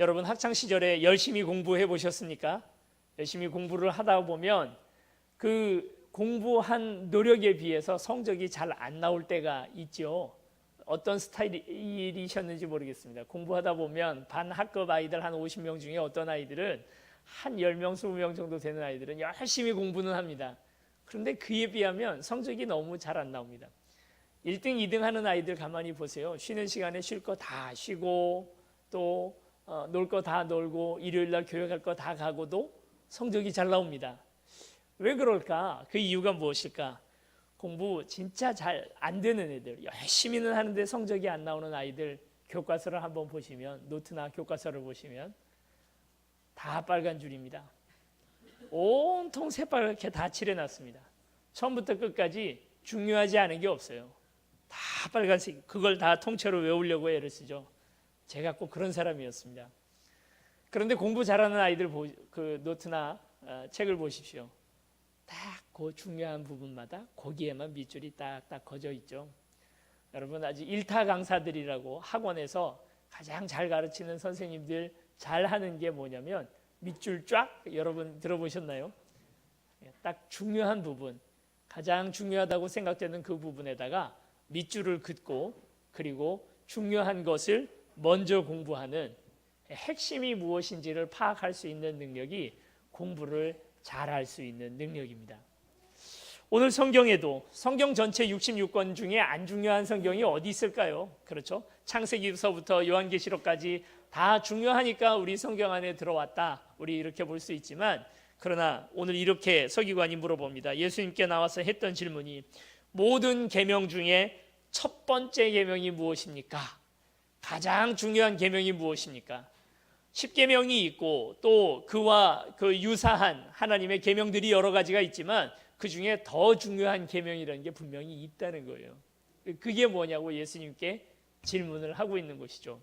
여러분 학창 시절에 열심히 공부해 보셨습니까? 열심히 공부를 하다 보면 그 공부한 노력에 비해서 성적이 잘 안 나올 때가 있죠. 어떤 스타일이셨는지 모르겠습니다. 공부하다 보면 반 학급 아이들 한 50명 중에 어떤 아이들은 한 10명, 20명 정도 되는 아이들은 열심히 공부는 합니다. 그런데 그에 비하면 성적이 너무 잘 안 나옵니다. 1등, 2등 하는 아이들 가만히 보세요. 쉬는 시간에 쉴 거 다 쉬고 또 놀 거 다 놀고 일요일 날 교회 갈 거 다 가고도 성적이 잘 나옵니다. 왜 그럴까? 그 이유가 무엇일까? 공부 진짜 잘 안 되는 애들, 열심히는 하는데 성적이 안 나오는 아이들 교과서를 한번 보시면, 노트나 교과서를 보시면 다 빨간 줄입니다. 온통 새빨갛게 다 칠해놨습니다. 처음부터 끝까지 중요하지 않은 게 없어요. 다 빨간색, 그걸 다 통째로 외우려고 애를 쓰죠. 제가 꼭 그런 사람이었습니다. 그런데 공부 잘하는 아이들 그 노트나 책을 보십시오. 딱 그 중요한 부분마다 거기에만 밑줄이 딱딱 그어져 있죠. 여러분 아직 일타 강사들이라고 학원에서 가장 잘 가르치는 선생님들 잘 하는 게 뭐냐면 밑줄 쫙, 여러분 들어보셨나요? 딱 중요한 부분, 가장 중요하다고 생각되는 그 부분에다가 밑줄을 긋고, 그리고 중요한 것을 먼저 공부하는, 핵심이 무엇인지를 파악할 수 있는 능력이 공부를 잘할 수 있는 능력입니다. 오늘 성경에도 성경 전체 66권 중에 안 중요한 성경이 어디 있을까요? 그렇죠? 창세기서부터 요한계시록까지 다 중요하니까 우리 성경 안에 들어왔다, 우리 이렇게 볼 수 있지만, 그러나 오늘 이렇게 서기관이 물어봅니다. 예수님께 나와서 했던 질문이 모든 계명 중에 첫 번째 계명이 무엇입니까? 가장 중요한 계명이 무엇입니까? 10계명이 있고 또 그와 그 유사한 하나님의 계명들이 여러 가지가 있지만 그 중에 더 중요한 계명이라는 게 분명히 있다는 거예요. 그게 뭐냐고 예수님께 질문을 하고 있는 것이죠.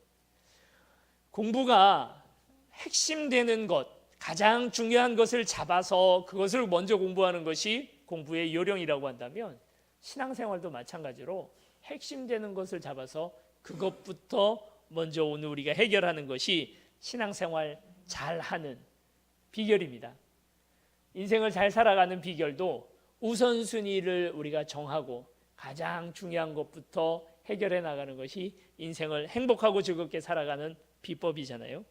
공부가 핵심되는 것, 가장 중요한 것을 잡아서 그것을 먼저 공부하는 것이 공부의 요령이라고 한다면, 신앙생활도 마찬가지로 핵심되는 것을 잡아서 그것부터 먼저 오늘 우리가 해결하는 것이 신앙생활 잘하는 비결입니다. 인생을 잘 살아가는 비결도 우선순위를 우리가 정하고 가장 중요한 것부터 해결해 나가는 것이 인생을 행복하고 즐겁게 살아가는 비법이잖아요.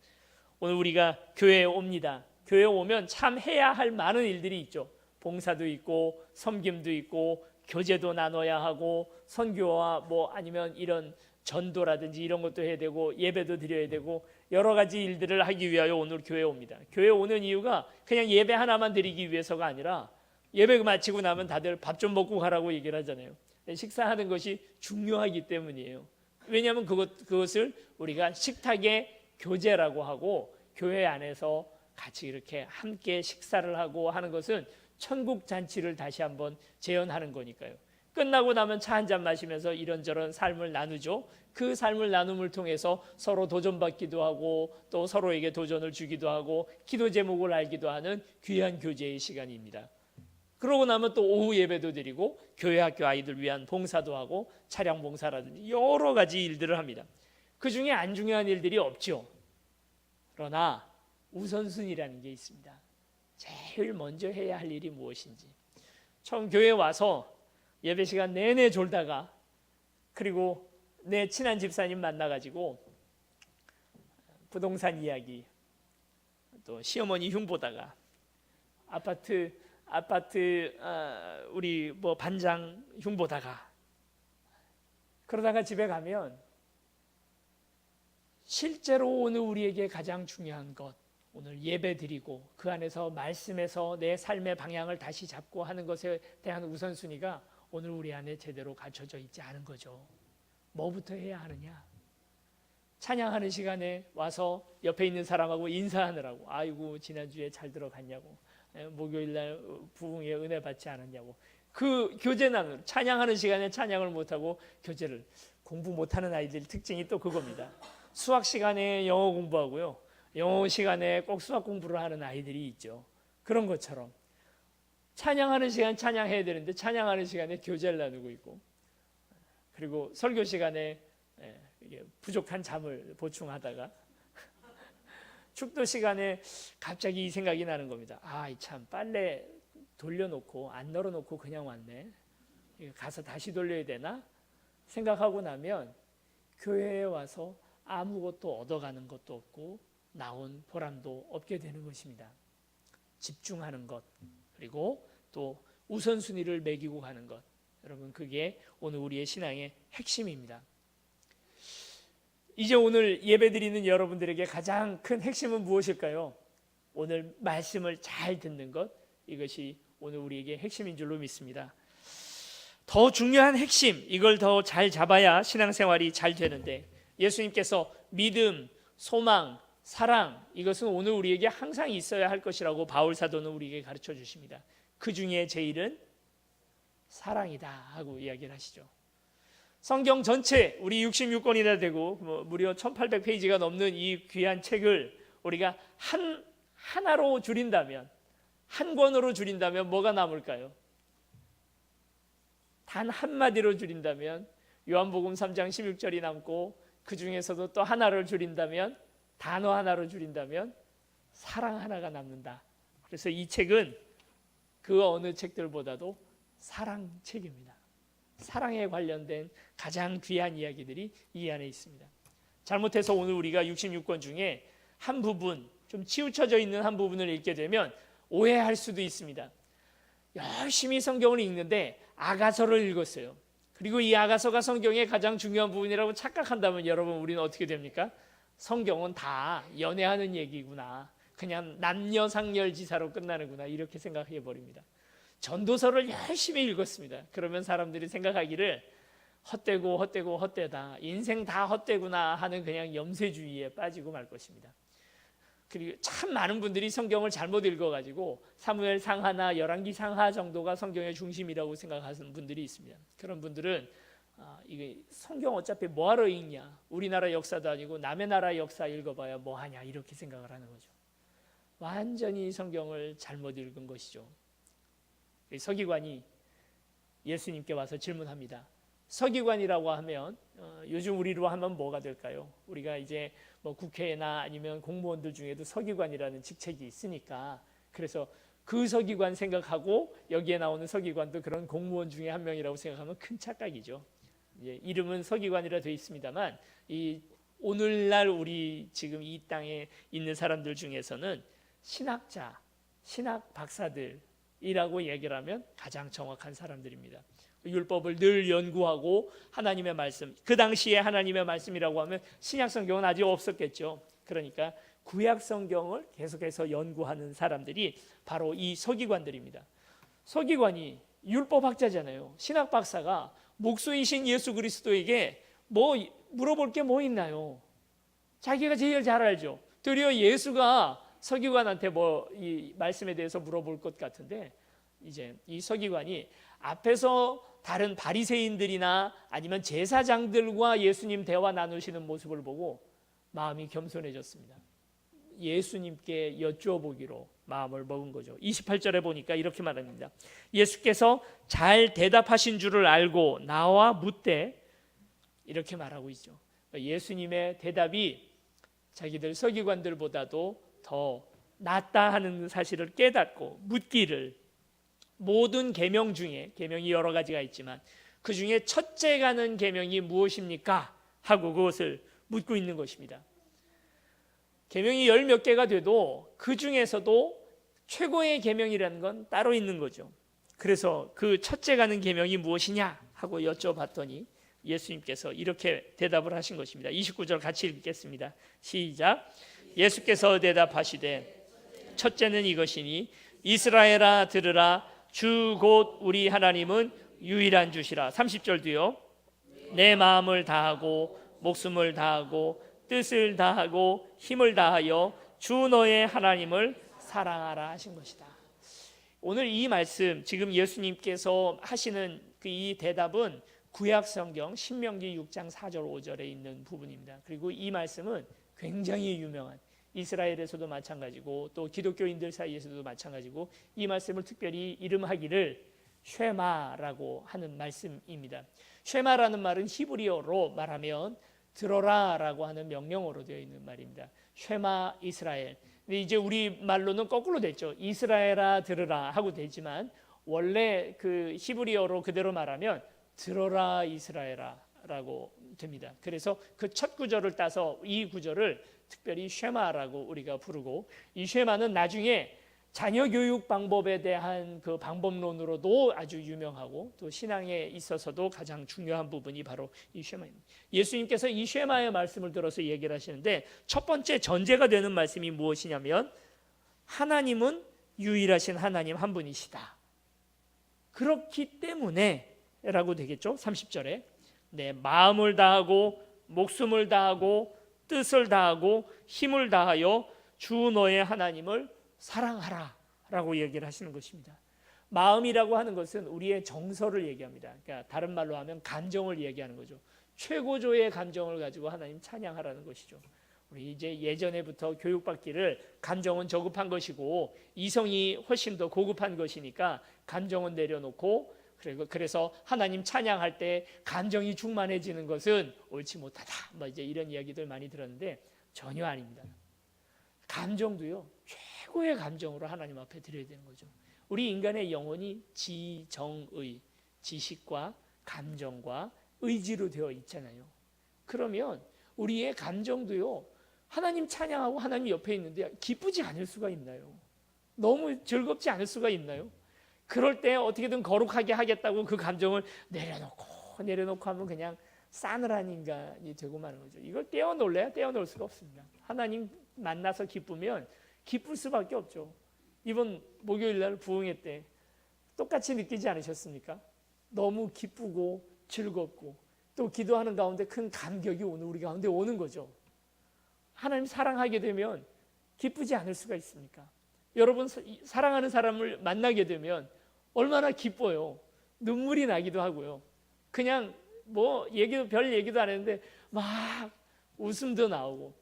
오늘 우리가 교회에 옵니다. 교회에 오면 참 해야 할 많은 일들이 있죠. 봉사도 있고 섬김도 있고 교제도 나눠야 하고 선교와 뭐 아니면 이런 전도라든지 이런 것도 해야 되고 예배도 드려야 되고 여러 가지 일들을 하기 위하여 오늘 교회에 옵니다. 교회에 오는 이유가 그냥 예배 하나만 드리기 위해서가 아니라, 예배 마치고 나면 다들 밥 좀 먹고 가라고 얘기를 하잖아요. 식사하는 것이 중요하기 때문이에요. 왜냐하면 그것을 우리가 식탁의 교제라고 하고, 교회 안에서 같이 이렇게 함께 식사를 하고 하는 것은 천국 잔치를 다시 한번 재현하는 거니까요. 끝나고 나면 차 한잔 마시면서 이런저런 삶을 나누죠. 그 삶을 나눔을 통해서 서로 도전받기도 하고 또 서로에게 도전을 주기도 하고 기도 제목을 알기도 하는 귀한 교제의 시간입니다. 그러고 나면 또 오후 예배도 드리고 교회 학교 아이들 위한 봉사도 하고 차량 봉사라든지 여러 가지 일들을 합니다. 그 중에 안 중요한 일들이 없죠. 그러나 우선순위라는 게 있습니다. 제일 먼저 해야 할 일이 무엇인지. 처음 교회에 와서 예배 시간 내내 졸다가, 그리고 내 친한 집사님 만나가지고 부동산 이야기, 또 시어머니 흉 보다가 아파트 우리 뭐 반장 흉 보다가, 그러다가 집에 가면 실제로 오늘 우리에게 가장 중요한 것, 오늘 예배 드리고 그 안에서 말씀에서 내 삶의 방향을 다시 잡고 하는 것에 대한 우선순위가 오늘 우리 안에 제대로 갖춰져 있지 않은 거죠. 뭐부터 해야 하느냐? 찬양하는 시간에 와서 옆에 있는 사람하고 인사하느라고, 아이고 지난주에 잘 들어갔냐고, 목요일날 부흥회 은혜 받지 않았냐고, 그 교제 나누, 찬양하는 시간에 찬양을 못하고 교제를, 공부 못하는 아이들 특징이 또 그겁니다. 수학 시간에 영어 공부하고요, 영어 시간에 꼭 수학 공부를 하는 아이들이 있죠. 그런 것처럼 찬양하는 시간 찬양해야 되는데 찬양하는 시간에 교제를 나누고 있고, 그리고 설교 시간에 부족한 잠을 보충하다가 축도 시간에 갑자기 이 생각이 나는 겁니다. 참 빨래 돌려놓고 안 널어놓고 그냥 왔네. 가서 다시 돌려야 되나? 생각하고 나면 교회에 와서 아무것도 얻어가는 것도 없고 나온 보람도 없게 되는 것입니다. 집중하는 것, 그리고 또 우선순위를 매기고 가는 것, 여러분 그게 오늘 우리의 신앙의 핵심입니다. 이제 오늘 예배드리는 여러분들에게 가장 큰 핵심은 무엇일까요? 오늘 말씀을 잘 듣는 것, 이것이 오늘 우리에게 핵심인 줄로 믿습니다. 더 중요한 핵심, 이걸 더 잘 잡아야 신앙생활이 잘 되는데, 예수님께서 믿음, 소망, 사랑, 이것은 오늘 우리에게 항상 있어야 할 것이라고 바울 사도는 우리에게 가르쳐 주십니다. 그 중에 제일은 사랑이다 하고 이야기를 하시죠. 성경 전체 우리 66권이나 되고 무려 1800페이지가 넘는 이 귀한 책을 우리가 하나로 줄인다면, 한 권으로 줄인다면 뭐가 남을까요? 단 한마디로 줄인다면 요한복음 3장 16절이 남고, 그 중에서도 또 하나를 줄인다면, 단어 하나로 줄인다면 사랑 하나가 남는다. 그래서 이 책은 그 어느 책들보다도 사랑책입니다. 사랑에 관련된 가장 귀한 이야기들이 이 안에 있습니다. 잘못해서 오늘 우리가 66권 중에 한 부분, 좀 치우쳐져 있는 한 부분을 읽게 되면 오해할 수도 있습니다. 열심히 성경을 읽는데 아가서를 읽었어요. 그리고 이 아가서가 성경의 가장 중요한 부분이라고 착각한다면 여러분, 우리는 어떻게 됩니까? 성경은 다 연애하는 얘기구나, 그냥 남녀상열지사로 끝나는구나, 이렇게 생각해 버립니다. 전도서를 열심히 읽었습니다. 그러면 사람들이 생각하기를 헛되다, 인생 다 헛되구나 하는 그냥 염세주의에 빠지고 말 것입니다. 그리고 참 많은 분들이 성경을 잘못 읽어가지고 사무엘 상하나 열왕기 상하 정도가 성경의 중심이라고 생각하는 분들이 있습니다. 그런 분들은 이게 성경 어차피 뭐하러 읽냐, 우리나라 역사도 아니고 남의 나라 역사 읽어봐야 뭐하냐, 이렇게 생각을 하는 거죠. 완전히 성경을 잘못 읽은 것이죠. 서기관이 예수님께 와서 질문합니다. 서기관이라고 하면 요즘 우리로 하면 뭐가 될까요? 우리가 이제 뭐 국회나 아니면 공무원들 중에도 서기관이라는 직책이 있으니까, 그래서 그 서기관 생각하고 여기에 나오는 서기관도 그런 공무원 중에 한 명이라고 생각하면 큰 착각이죠. 이름은 서기관이라 되어 있습니다만, 이 오늘날 우리 지금 이 땅에 있는 사람들 중에서는 신학자, 신학 박사들이라고 얘기를 하면 가장 정확한 사람들입니다. 율법을 늘 연구하고 하나님의 말씀, 그 당시에 하나님의 말씀이라고 하면 신약 성경은 아직 없었겠죠. 그러니까 구약 성경을 계속해서 연구하는 사람들이 바로 이 서기관들입니다. 서기관이 율법학자잖아요. 신학 박사가 목수이신 예수 그리스도에게 뭐 물어볼 게 뭐 있나요? 자기가 제일 잘 알죠. 도리어 예수가 서기관한테 뭐 이 말씀에 대해서 물어볼 것 같은데, 이제 이 서기관이 앞에서 다른 바리새인들이나 아니면 제사장들과 예수님 대화 나누시는 모습을 보고 마음이 겸손해졌습니다. 예수님께 여쭈어보기로 마음을 먹은 거죠. 28절에 보니까 이렇게 말합니다. 예수께서 잘 대답하신 줄을 알고 나와 묻되, 이렇게 말하고 있죠. 예수님의 대답이 자기들 서기관들보다도 더 낫다 하는 사실을 깨닫고 묻기를, 모든 계명 중에, 계명이 여러 가지가 있지만 그 중에 첫째 가는 계명이 무엇입니까? 하고 그것을 묻고 있는 것입니다. 계명이 열 몇 개가 돼도 그 중에서도 최고의 계명이라는 건 따로 있는 거죠. 그래서 그 첫째 가는 계명이 무엇이냐 하고 여쭤봤더니 예수님께서 이렇게 대답을 하신 것입니다. 29절 같이 읽겠습니다. 시작. 예수께서 대답하시되 첫째는 이것이니 이스라엘아 들으라, 주 곧 우리 하나님은 유일한 주시라. 30절도요. 내 마음을 다하고 목숨을 다하고 뜻을 다하고 힘을 다하여 주 너의 하나님을 사랑하라 하신 것이다. 오늘 이 말씀, 지금 예수님께서 하시는 이 대답은 구약 성경 신명기 6장 4절 5절에 있는 부분입니다. 그리고 이 말씀은 굉장히 유명한, 이스라엘에서도 마찬가지고 또 기독교인들 사이에서도 마찬가지고, 이 말씀을 특별히 이름하기를 쉐마라고 하는 말씀입니다. 쉐마라는 말은 히브리어로 말하면 들어라라고 하는 명령어로 되어 있는 말입니다. 쉐마 이스라엘. 근데 이제 우리 말로는 거꾸로 됐죠. 이스라엘아 들으라 하고 되지만 원래 그 히브리어로 그대로 말하면 들어라 이스라엘아라고 됩니다. 그래서 그 첫 구절을 따서 이 구절을 특별히 쉐마라고 우리가 부르고, 이 쉐마는 나중에 자녀 교육 방법에 대한 그 방법론으로도 아주 유명하고 또 신앙에 있어서도 가장 중요한 부분이 바로 이 쉐마입니다. 예수님께서 이 쉐마의 말씀을 들어서 얘기를 하시는데 첫 번째 전제가 되는 말씀이 무엇이냐면 하나님은 유일하신 하나님 한 분이시다. 그렇기 때문에 라고 되겠죠. 30절에 내 마음을 다하고 목숨을 다하고 뜻을 다하고 힘을 다하여 주 너의 하나님을 사랑하라 라고 얘기를 하시는 것입니다. 마음이라고 하는 것은 우리의 정서를 얘기합니다. 그러니까 다른 말로 하면 감정을 얘기하는 거죠. 최고조의 감정을 가지고 하나님 찬양하라는 것이죠. 우리 이제 예전에부터 교육받기를 감정은 저급한 것이고 이성이 훨씬 더 고급한 것이니까 감정은 내려놓고, 그래서 하나님 찬양할 때 감정이 충만해지는 것은 옳지 못하다, 뭐 이제 이런 이야기들 많이 들었는데 전혀 아닙니다. 감정도요 최고의 감정으로 하나님 앞에 드려야 되는 거죠. 우리 인간의 영혼이 지정의, 지식과 감정과 의지로 되어 있잖아요. 그러면 우리의 감정도요 하나님 찬양하고 하나님 옆에 있는데 기쁘지 않을 수가 있나요? 너무 즐겁지 않을 수가 있나요? 그럴 때 어떻게든 거룩하게 하겠다고 그 감정을 내려놓고 하면 그냥 싸늘한 인간이 되고 마는 거죠. 이걸 떼어놓을래야 떼어놓을 수가 없습니다. 하나님 만나서 기쁘면 기쁠 수밖에 없죠. 이번 목요일 날 부흥회 때 똑같이 느끼지 않으셨습니까? 너무 기쁘고 즐겁고 또 기도하는 가운데 큰 감격이 오늘 우리 가운데 오는 거죠. 하나님 사랑하게 되면 기쁘지 않을 수가 있습니까? 여러분 사랑하는 사람을 만나게 되면 얼마나 기뻐요. 눈물이 나기도 하고요. 그냥 뭐 별 얘기도 안 했는데 막 웃음도 나오고,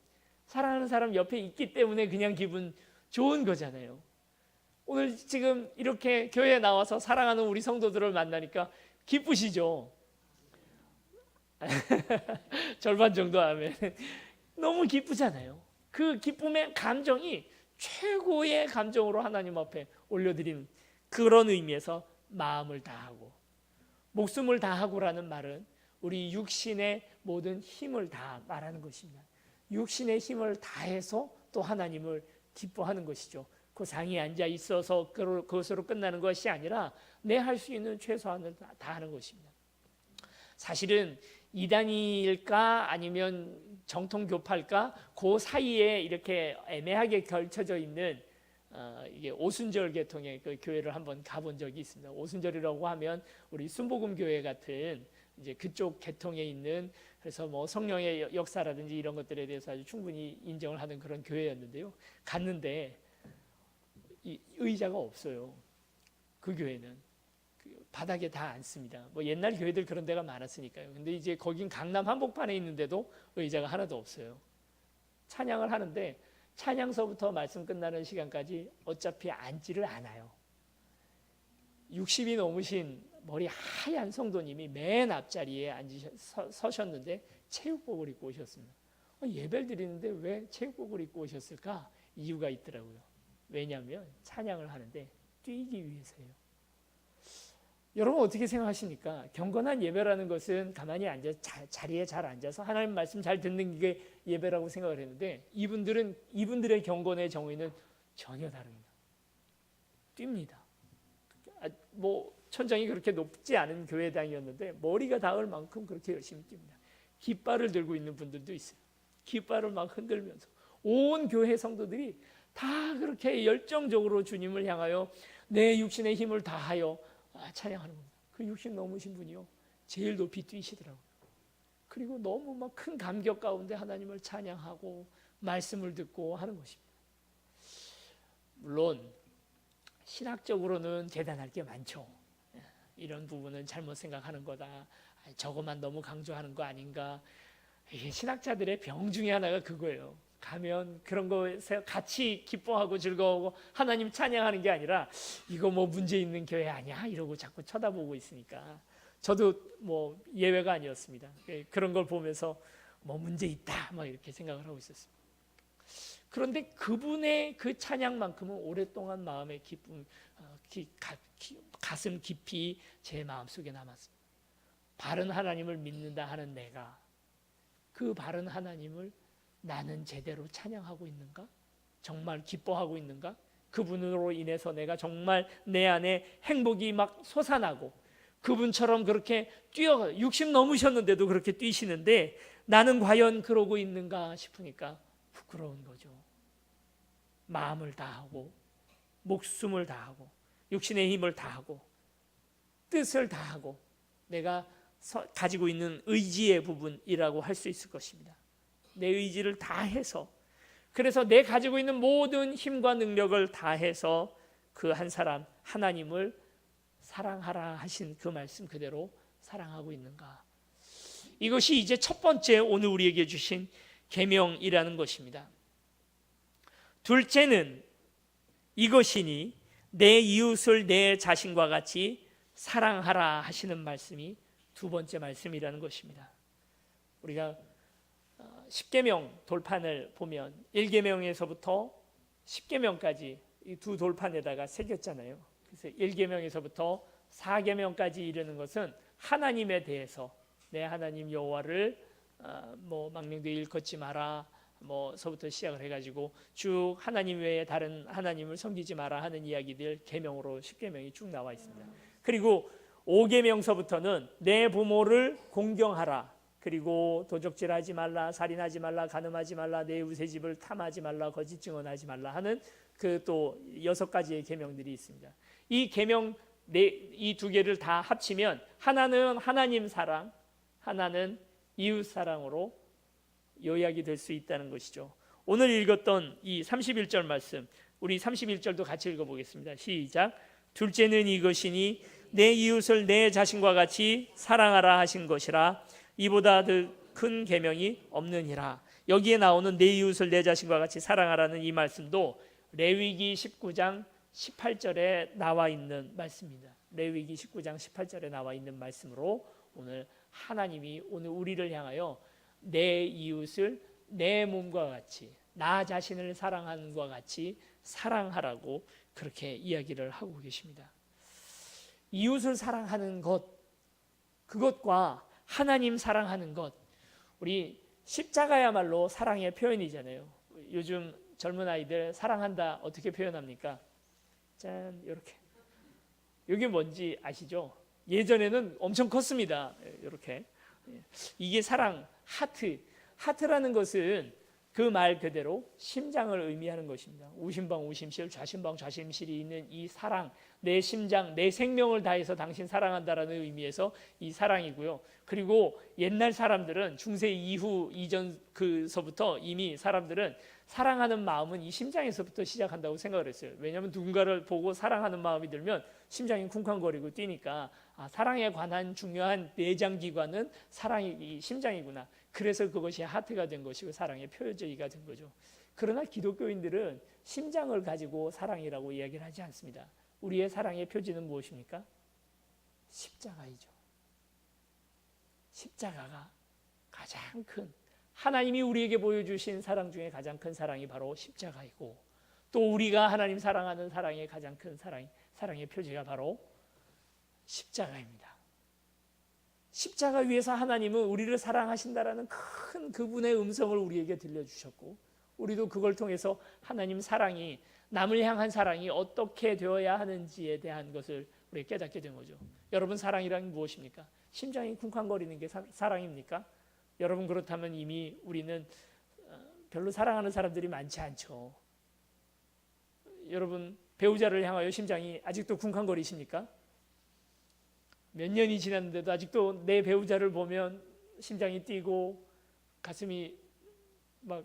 사랑하는 사람 옆에 있기 때문에 그냥 기분 좋은 거잖아요. 오늘 지금 이렇게 교회에 나와서 사랑하는 우리 성도들을 만나니까 기쁘시죠? 절반 정도 하면 너무 기쁘잖아요. 그 기쁨의 감정이 최고의 감정으로 하나님 앞에 올려드리는 그런 의미에서 마음을 다하고 목숨을 다하고라는 말은 우리 육신의 모든 힘을 다 말하는 것입니다. 육신의 힘을 다해서 또 하나님을 기뻐하는 것이죠. 그 상에 앉아 있어서 그것으로 끝나는 것이 아니라 내 할 수 있는 최소한을 다하는 것입니다. 사실은 이단일까 아니면 정통교파일까 그 사이에 이렇게 애매하게 걸쳐져 있는 이게 오순절 계통의 그 교회를 한번 가본 적이 있습니다. 오순절이라고 하면 우리 순복음 교회 같은 이제 그쪽 계통에 있는, 그래서 뭐 성령의 역사라든지 이런 것들에 대해서 아주 충분히 인정을 하는 그런 교회였는데요. 갔는데 이 의자가 없어요. 그 교회는 바닥에 다 앉습니다. 뭐 옛날 교회들 그런 데가 많았으니까요. 근데 이제 거긴 강남 한복판에 있는데도 의자가 하나도 없어요. 찬양을 하는데 찬양서부터 말씀 끝나는 시간까지 어차피 앉지를 않아요. 60이 넘으신 머리 하얀 성도님이 맨 앞자리에 서셨는데 체육복을 입고 오셨습니다. 예배를 드리는데 왜 체육복을 입고 오셨을까? 이유가 있더라고요. 왜냐하면 찬양을 하는데 뛰기 위해서예요. 여러분 어떻게 생각하십니까? 경건한 예배라는 것은 가만히 앉아 자리에 잘 앉아서 하나님 말씀 잘 듣는 게 예배라고 생각을 했는데 이분들의 경건의 정의는 전혀 다릅니다. 뜁니다. 뭐 천장이 그렇게 높지 않은 교회당이었는데 머리가 닿을 만큼 그렇게 열심히 뜁니다. 깃발을 들고 있는 분들도 있어요. 깃발을 막 흔들면서 온 교회 성도들이 다 그렇게 열정적으로 주님을 향하여 내 육신의 힘을 다하여 찬양하는 겁니다. 그 육신 넘으신 분이요 제일 높이 뛰시더라고요. 그리고 너무 막 큰 감격 가운데 하나님을 찬양하고 말씀을 듣고 하는 것입니다. 물론 신학적으로는 대단할 게 많죠. 이런 부분은 잘못 생각하는 거다. 저것만 너무 강조하는 거 아닌가. 이게 신학자들의 병 중에 하나가 그거예요. 가면 그런 거에서 같이 기뻐하고 즐거워하고 하나님 찬양하는 게 아니라 이거 뭐 문제 있는 교회 아니야? 이러고 자꾸 쳐다보고 있으니까 저도 뭐 예외가 아니었습니다. 그런 걸 보면서 뭐 문제 있다 막 이렇게 생각을 하고 있었습니다. 그런데 그분의 그 찬양만큼은 오랫동안 마음의 기쁨, 가슴 깊이 제 마음속에 남았습니다. 바른 하나님을 믿는다 하는 내가 그 바른 하나님을 나는 제대로 찬양하고 있는가? 정말 기뻐하고 있는가? 그분으로 인해서 내가 정말 내 안에 행복이 막 솟아나고 그분처럼 그렇게 60 넘으셨는데도 그렇게 뛰시는데 나는 과연 그러고 있는가 싶으니까 부끄러운 거죠. 마음을 다하고 목숨을 다하고 육신의 힘을 다하고 뜻을 다하고 내가 가지고 있는 의지의 부분이라고 할 수 있을 것입니다. 내 의지를 다해서, 그래서 내 가지고 있는 모든 힘과 능력을 다해서 그 한 사람 하나님을 사랑하라 하신 그 말씀 그대로 사랑하고 있는가? 이것이 이제 첫 번째 오늘 우리에게 주신 계명이라는 것입니다. 둘째는 이것이니 내 이웃을 내 자신과 같이 사랑하라 하시는 말씀이 두 번째 말씀이라는 것입니다. 우리가 10계명 돌판을 보면 1계명에서부터 10계명까지 이 두 돌판에다가 새겼잖아요. 그래서 1계명에서부터 4계명까지 이르는 것은 하나님에 대해서 내 하나님 여호와를 뭐 망령되이 일컫지 마라 뭐서부터 시작을 해가지고 쭉 하나님 외에 다른 하나님을 섬기지 마라 하는 이야기들 계명으로 10계명이 쭉 나와 있습니다. 그리고 5계명서부터는 내 부모를 공경하라, 그리고 도적질하지 말라, 살인하지 말라, 간음하지 말라, 내 이웃의 집을 탐하지 말라, 거짓 증언하지 말라 하는 그 또 6가지의 계명들이 있습니다. 이 계명 이 두 개를 다 합치면 하나는 하나님 사랑, 하나는 이웃 사랑으로 요약이 될 수 있다는 것이죠. 오늘 읽었던 이 31절 말씀, 우리 31절도 같이 읽어보겠습니다. 시작. 둘째는 이것이니 내 이웃을 내 자신과 같이 사랑하라 하신 것이라. 이보다 더 큰 계명이 없느니라. 여기에 나오는 내 이웃을 내 자신과 같이 사랑하라는 이 말씀도 레위기 19장 18절에 나와 있는 말씀입니다. 레위기 19장 18절에 나와 있는 말씀으로 오늘 하나님이 오늘 우리를 향하여 내 이웃을 내 몸과 같이, 나 자신을 사랑하는 것과 같이 사랑하라고 그렇게 이야기를 하고 계십니다. 이웃을 사랑하는 것, 그것과 하나님 사랑하는 것, 우리 십자가야말로 사랑의 표현이잖아요. 요즘 젊은 아이들 사랑한다 어떻게 표현합니까? 짠, 이렇게. 이게 뭔지 아시죠? 예전에는 엄청 컸습니다. 이렇게. 이게 사랑, 하트라는 것은 그 말 그대로 심장을 의미하는 것입니다. 우심방 우심실, 좌심방 좌심실이 있는 이 사랑, 내 심장, 내 생명을 다해서 당신 사랑한다라는 의미에서 이 사랑이고요. 그리고 옛날 사람들은 중세 이후 이전 그서부터 이미 사람들은 사랑하는 마음은 이 심장에서부터 시작한다고 생각을 했어요. 왜냐하면 누군가를 보고 사랑하는 마음이 들면 심장이 쿵쾅거리고 뛰니까 사랑에 관한 중요한 내장기관은 사랑이 이 심장이구나. 그래서 그것이 하트가 된 것이고 사랑의 표적이가 된 거죠. 그러나 기독교인들은 심장을 가지고 사랑이라고 이야기를 하지 않습니다. 우리의 사랑의 표지는 무엇입니까? 십자가이죠. 십자가가 가장 큰, 하나님이 우리에게 보여주신 사랑 중에 가장 큰 사랑이 바로 십자가이고, 또 우리가 하나님 사랑하는 사랑의 가장 큰 사랑의 표지가 바로 십자가입니다. 십자가 위에서 하나님은 우리를 사랑하신다라는 큰 그분의 음성을 우리에게 들려주셨고, 우리도 그걸 통해서 하나님 사랑이, 남을 향한 사랑이 어떻게 되어야 하는지에 대한 것을 우리 깨닫게 된 거죠. 여러분, 사랑이란 무엇입니까? 심장이 쿵쾅거리는 게 사랑입니까? 여러분, 그렇다면 이미 우리는 별로 사랑하는 사람들이 많지 않죠. 여러분, 배우자를 향하여 심장이 아직도 쿵쾅거리십니까? 몇 년이 지났는데도 아직도 내 배우자를 보면 심장이 뛰고 가슴이 막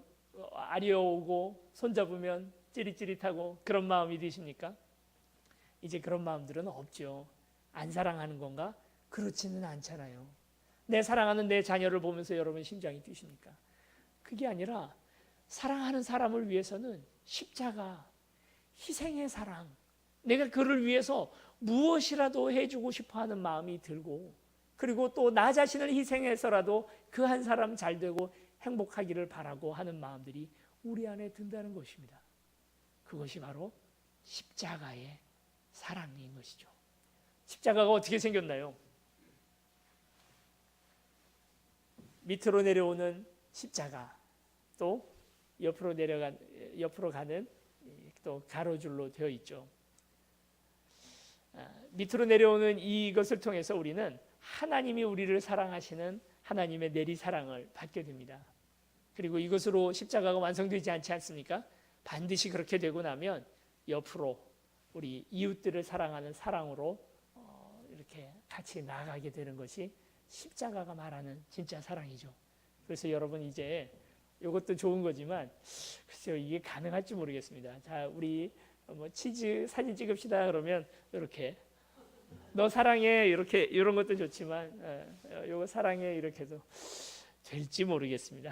아려오고 손잡으면 찌릿찌릿하고 그런 마음이 드십니까? 이제 그런 마음들은 없죠. 안 사랑하는 건가? 그렇지는 않잖아요. 내 사랑하는 내 자녀를 보면서 여러분 심장이 뛰십니까? 그게 아니라 사랑하는 사람을 위해서는 십자가, 희생의 사랑, 내가 그를 위해서 무엇이라도 해주고 싶어하는 마음이 들고, 그리고 또 나 자신을 희생해서라도 그 한 사람 잘 되고 행복하기를 바라고 하는 마음들이 우리 안에 든다는 것입니다. 그것이 바로 십자가의 사랑인 것이죠. 십자가가 어떻게 생겼나요? 밑으로 내려오는 십자가, 또 옆으로 가는 또 가로줄로 되어 있죠. 밑으로 내려오는 이것을 통해서 우리는 하나님이 우리를 사랑하시는 하나님의 내리사랑을 받게 됩니다. 그리고 이것으로 십자가가 완성되지 않지 않습니까? 반드시 그렇게 되고 나면 옆으로 우리 이웃들을 사랑하는 사랑으로 이렇게 같이 나아가게 되는 것이 십자가가 말하는 진짜 사랑이죠. 그래서 여러분 이제 이것도 좋은 거지만 글쎄요, 이게 가능할지 모르겠습니다. 자, 우리 치즈 사진 찍읍시다 그러면 이렇게 너 사랑해 이렇게 이런 것도 좋지만 요거 사랑해 이렇게 해도 될지 모르겠습니다.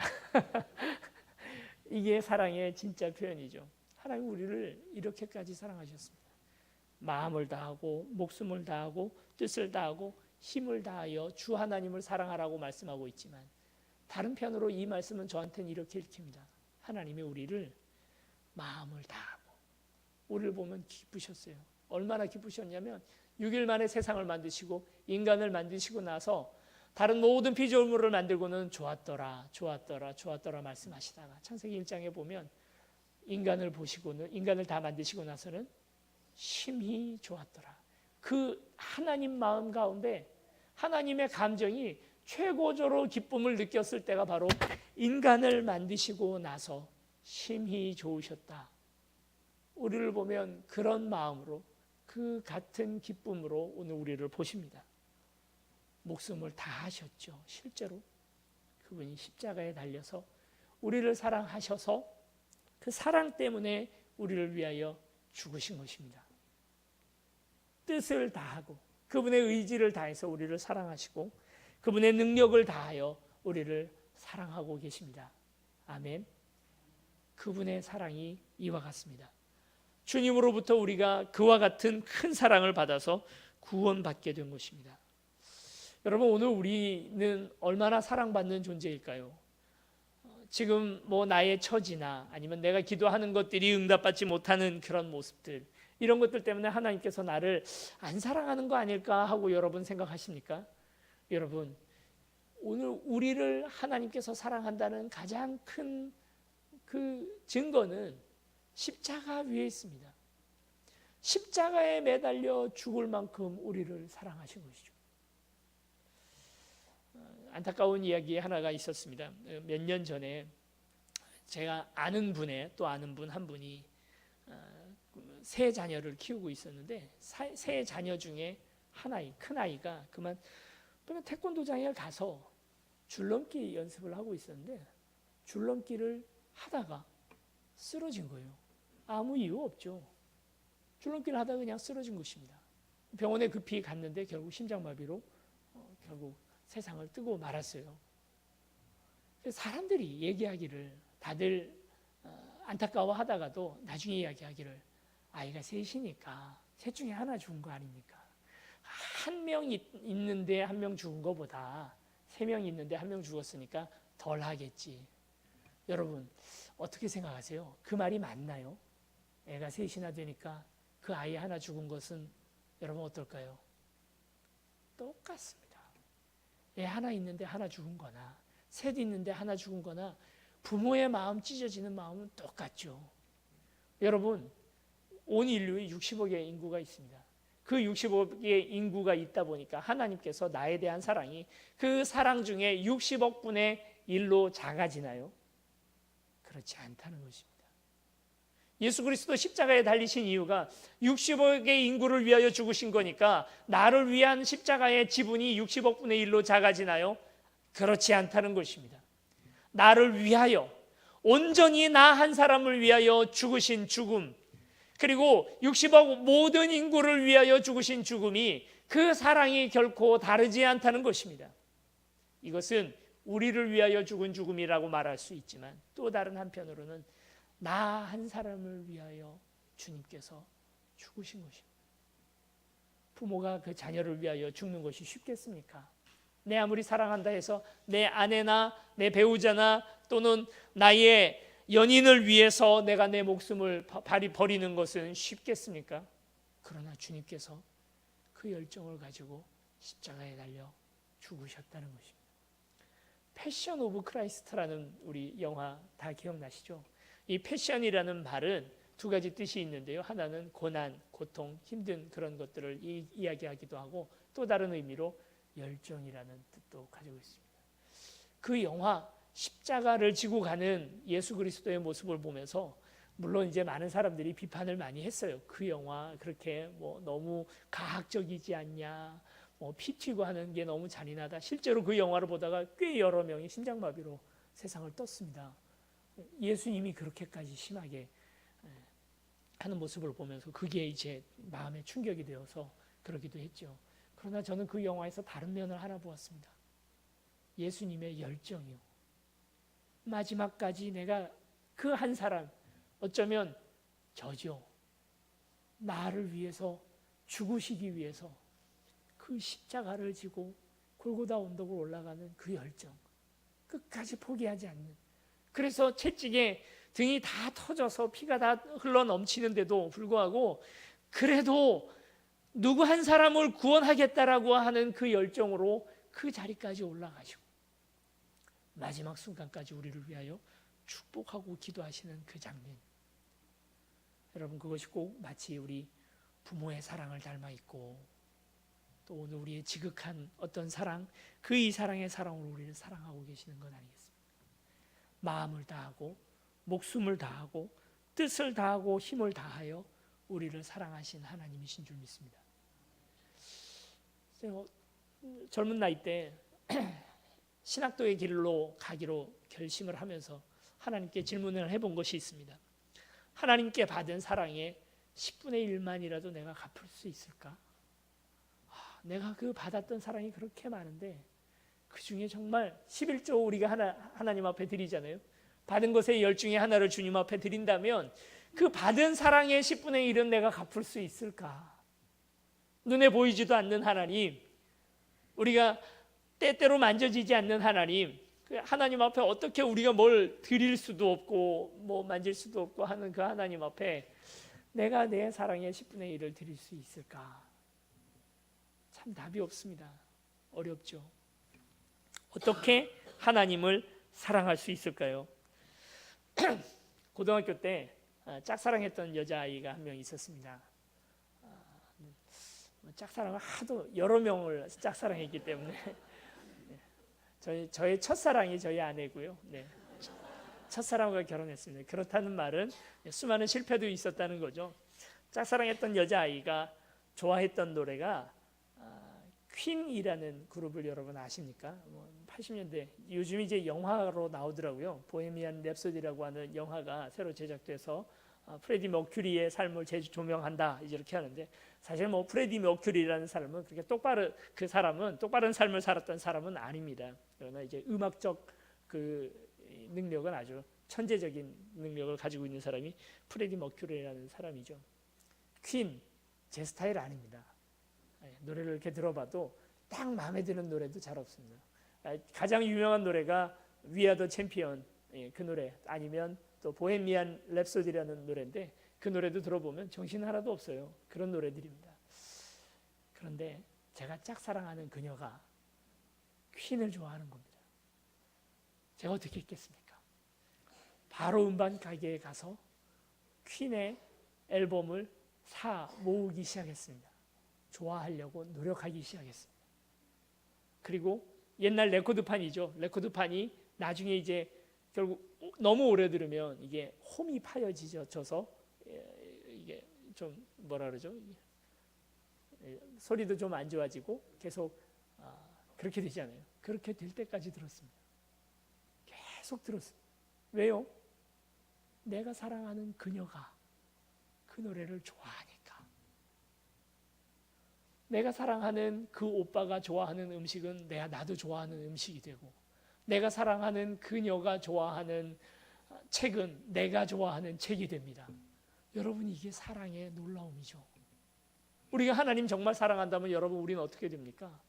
이게 사랑의 진짜 표현이죠. 하나님 우리를 이렇게까지 사랑하셨습니다. 마음을 다하고 목숨을 다하고 뜻을 다하고 힘을 다하여 주 하나님을 사랑하라고 말씀하고 있지만, 다른 편으로 이 말씀은 저한테는 이렇게 읽힙니다. 하나님이 우리를 마음을 다하고 우리를 보면 기쁘셨어요. 얼마나 기쁘셨냐면 6일 만에 세상을 만드시고 인간을 만드시고 나서 다른 모든 피조물을 만들고는 좋았더라 좋았더라 좋았더라 말씀하시다가 창세기 1장에 보면 인간을 보시고는, 인간을 다 만드시고 나서는 심히 좋았더라. 그 하나님 마음 가운데 하나님의 감정이 최고조로 기쁨을 느꼈을 때가 바로 인간을 만드시고 나서 심히 좋으셨다. 우리를 보면 그런 마음으로, 그 같은 기쁨으로 오늘 우리를 보십니다. 목숨을 다하셨죠. 실제로 그분이 십자가에 달려서 우리를 사랑하셔서 그 사랑 때문에 우리를 위하여 죽으신 것입니다. 뜻을 다하고 그분의 의지를 다해서 우리를 사랑하시고 그분의 능력을 다하여 우리를 사랑하고 계십니다. 아멘. 그분의 사랑이 이와 같습니다. 주님으로부터 우리가 그와 같은 큰 사랑을 받아서 구원받게 된 것입니다. 여러분, 오늘 우리는 얼마나 사랑받는 존재일까요? 지금 나의 처지나 아니면 내가 기도하는 것들이 응답받지 못하는 그런 모습들, 이런 것들 때문에 하나님께서 나를 안 사랑하는 거 아닐까 하고 여러분 생각하십니까? 여러분, 오늘 우리를 하나님께서 사랑한다는 가장 큰 그 증거는 십자가 위에 있습니다. 십자가에 매달려 죽을 만큼 우리를 사랑하신 것이죠. 안타까운 이야기 하나가 있었습니다. 몇 년 전에 제가 아는 분의 또 아는 분 한 분이 세 자녀를 키우고 있었는데, 세 자녀 중에 큰 아이가 그만 태권도장에 가서 줄넘기 연습을 하고 있었는데 줄넘기를 하다가 쓰러진 거예요. 아무 이유 없죠. 줄넘기를 하다가 그냥 쓰러진 것입니다. 병원에 급히 갔는데 결국 심장마비로 결국 세상을 뜨고 말았어요. 사람들이 얘기하기를, 다들 안타까워하다가도 나중에 이야기하기를, 아이가 셋이니까 셋 중에 하나 죽은 거 아닙니까? 한 명 있는데 한 명 죽은 거보다 3명 있는데 1명 죽었으니까 덜 하겠지. 여러분, 어떻게 생각하세요? 그 말이 맞나요? 애가 셋이나 되니까 그 아이 하나 죽은 것은 여러분 어떨까요? 똑같습니다. 애 하나 있는데 하나 죽은 거나 셋 있는데 하나 죽은 거나 부모의 마음 찢어지는 마음은 똑같죠. 여러분, 온 인류에 60억의 인구가 있습니다. 그 60억의 인구가 있다 보니까 하나님께서 나에 대한 사랑이 그 사랑 중에 60억 분의 1로 작아지나요? 그렇지 않다는 것입니다. 예수 그리스도 십자가에 달리신 이유가 60억의 인구를 위하여 죽으신 거니까 나를 위한 십자가의 지분이 60억 분의 1로 작아지나요? 그렇지 않다는 것입니다. 나를 위하여, 온전히 나 한 사람을 위하여 죽으신 죽음, 그리고 60억 모든 인구를 위하여 죽으신 죽음이, 그 사랑이 결코 다르지 않다는 것입니다. 이것은 우리를 위하여 죽은 죽음이라고 말할 수 있지만 또 다른 한편으로는 나 한 사람을 위하여 주님께서 죽으신 것입니다. 부모가 그 자녀를 위하여 죽는 것이 쉽겠습니까? 내 아무리 사랑한다 해서 내 아내나 내 배우자나 또는 나의 연인을 위해서 내가 내 목숨을 버리는 것은 쉽겠습니까? 그러나 주님께서 그 열정을 가지고 십자가에 달려 죽으셨다는 것입니다. 패션 오브 크라이스트라는 우리 영화 다 기억나시죠? 이 패션이라는 말은 두 가지 뜻이 있는데요. 하나는 고난, 고통, 힘든 그런 것들을 이야기하기도 하고 또 다른 의미로 열정이라는 뜻도 가지고 있습니다. 그 영화 십자가를 지고 가는 예수 그리스도의 모습을 보면서 물론 이제 많은 사람들이 비판을 많이 했어요. 그 영화 그렇게 뭐 너무 가학적이지 않냐, 뭐 피 튀고 하는 게 너무 잔인하다. 실제로 그 영화를 보다가 꽤 여러 명이 심장마비로 세상을 떴습니다. 예수님이 그렇게까지 심하게 하는 모습을 보면서 그게 이제 마음에 충격이 되어서 그러기도 했죠. 그러나 저는 그 영화에서 다른 면을 하나 보았습니다. 예수님의 열정이요. 마지막까지 내가 그 한 사람, 어쩌면 저죠. 나를 위해서 죽으시기 위해서 그 십자가를 지고 골고다 언덕을 올라가는 그 열정, 끝까지 포기하지 않는. 그래서 채찍에 등이 다 터져서 피가 다 흘러 넘치는데도 불구하고 그래도 누구 한 사람을 구원하겠다라고 하는 그 열정으로 그 자리까지 올라가시고 마지막 순간까지 우리를 위하여 축복하고 기도하시는 그 장면. 여러분, 그것이 꼭 마치 우리 부모의 사랑을 닮아 있고 또 오늘 우리의 지극한 어떤 사랑, 그 이 사랑의 사랑으로 우리를 사랑하고 계시는 것 아니겠습니까? 마음을 다하고 목숨을 다하고 뜻을 다하고 힘을 다하여 우리를 사랑하신 하나님이신 줄 믿습니다. 젊은 나이 때 신학도의 길로 가기로 결심을 하면서 하나님께 질문을 해본 것이 있습니다. 하나님께 받은 사랑의 10분의 1만이라도 내가 갚을 수 있을까? 내가 그 받았던 사랑이 그렇게 많은데 그 중에 정말 11조 우리가 하나님 앞에 드리잖아요. 받은 것의 10중에 하나를 주님 앞에 드린다면 그 받은 사랑의 10분의 1은 내가 갚을 수 있을까? 눈에 보이지도 않는 하나님, 우리가 때때로 만져지지 않는 하나님, 그 하나님 앞에 어떻게 우리가 뭘 드릴 수도 없고 뭐 만질 수도 없고 하는 그 하나님 앞에 내가 내 사랑의 10분의 1을 드릴 수 있을까? 참 답이 없습니다. 어렵죠. 어떻게 하나님을 사랑할 수 있을까요? 고등학교 때 짝사랑했던 여자아이가 한 명 있었습니다. 짝사랑을 하도 여러 명을 짝사랑했기 때문에 저의 첫사랑이 저희 아내고요. 네. 첫사랑과 결혼했습니다. 그렇다는 말은 수많은 실패도 있었다는 거죠. 짝사랑했던 여자아이가 좋아했던 노래가 퀸이라는 그룹을 여러분 아십니까? 80년대 요즘 이제 영화로 나오더라고요. 보헤미안 랩소디라고 하는 영화가 새로 제작돼서 프레디 머큐리의 삶을 재조명한다 이렇게 하는데 사실 뭐 프레디 머큐리라는 사람은 그렇게 그 사람은 똑바른 삶을 살았던 사람은 아닙니다. 그러나 이제 음악적 그 능력은 아주 천재적인 능력을 가지고 있는 사람이 프레디 머큐리라는 사람이죠. 퀸, 제 스타일 아닙니다. 노래를 이렇게 들어봐도 딱 마음에 드는 노래도 잘 없습니다. 가장 유명한 노래가 We Are the Champion, 그 노래, 아니면 또 보헤미안 랩소디라는 노래인데 그 노래도 들어보면 정신 하나도 없어요. 그런 노래들입니다. 그런데 제가 짝사랑하는 그녀가 퀸을 좋아하는 겁니다. 제가 어떻게 했겠습니까? 바로 음반 가게에 가서 퀸의 앨범을 모으기 시작했습니다. 좋아하려고 노력하기 시작했습니다. 그리고 옛날 레코드판이죠. 레코드판이 나중에 이제 결국 너무 오래 들으면 이게 홈이 파여져서 이게 좀 뭐라 그러죠? 소리도 좀 안 좋아지고 계속 그렇게 되잖아요. 그렇게 될 때까지 들었습니다. 계속 들었습니다. 왜요? 내가 사랑하는 그녀가 그 노래를 좋아하니까. 내가 사랑하는 그 오빠가 좋아하는 음식은 나도 좋아하는 음식이 되고 내가 사랑하는 그녀가 좋아하는 책은 내가 좋아하는 책이 됩니다. 여러분, 이게 사랑의 놀라움이죠. 우리가 하나님 정말 사랑한다면 여러분 우리는 어떻게 됩니까?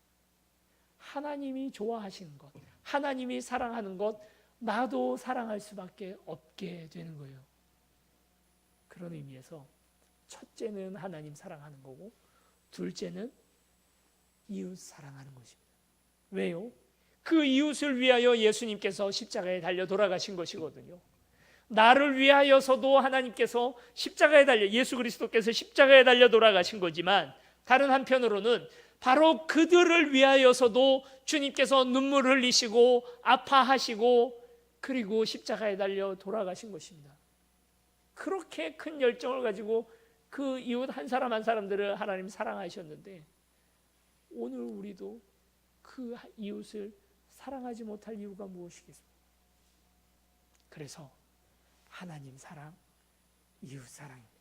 하나님이 좋아하시는 것, 하나님이 사랑하는 것, 나도 사랑할 수밖에 없게 되는 거예요. 그런 의미에서 첫째는 하나님 사랑하는 거고, 둘째는 이웃 사랑하는 것입니다. 왜요? 그 이웃을 위하여 예수님께서 십자가에 달려 돌아가신 것이거든요. 나를 위하여서도 하나님께서 십자가에 달려, 예수 그리스도께서 십자가에 달려 돌아가신 거지만, 다른 한편으로는 바로 그들을 위하여서도 주님께서 눈물을 흘리시고 아파하시고 그리고 십자가에 달려 돌아가신 것입니다. 그렇게 큰 열정을 가지고 그 이웃 한 사람 한 사람들을 하나님 사랑하셨는데, 오늘 우리도 그 이웃을 사랑하지 못할 이유가 무엇이겠습니까? 그래서 하나님 사랑, 이웃 사랑입니다.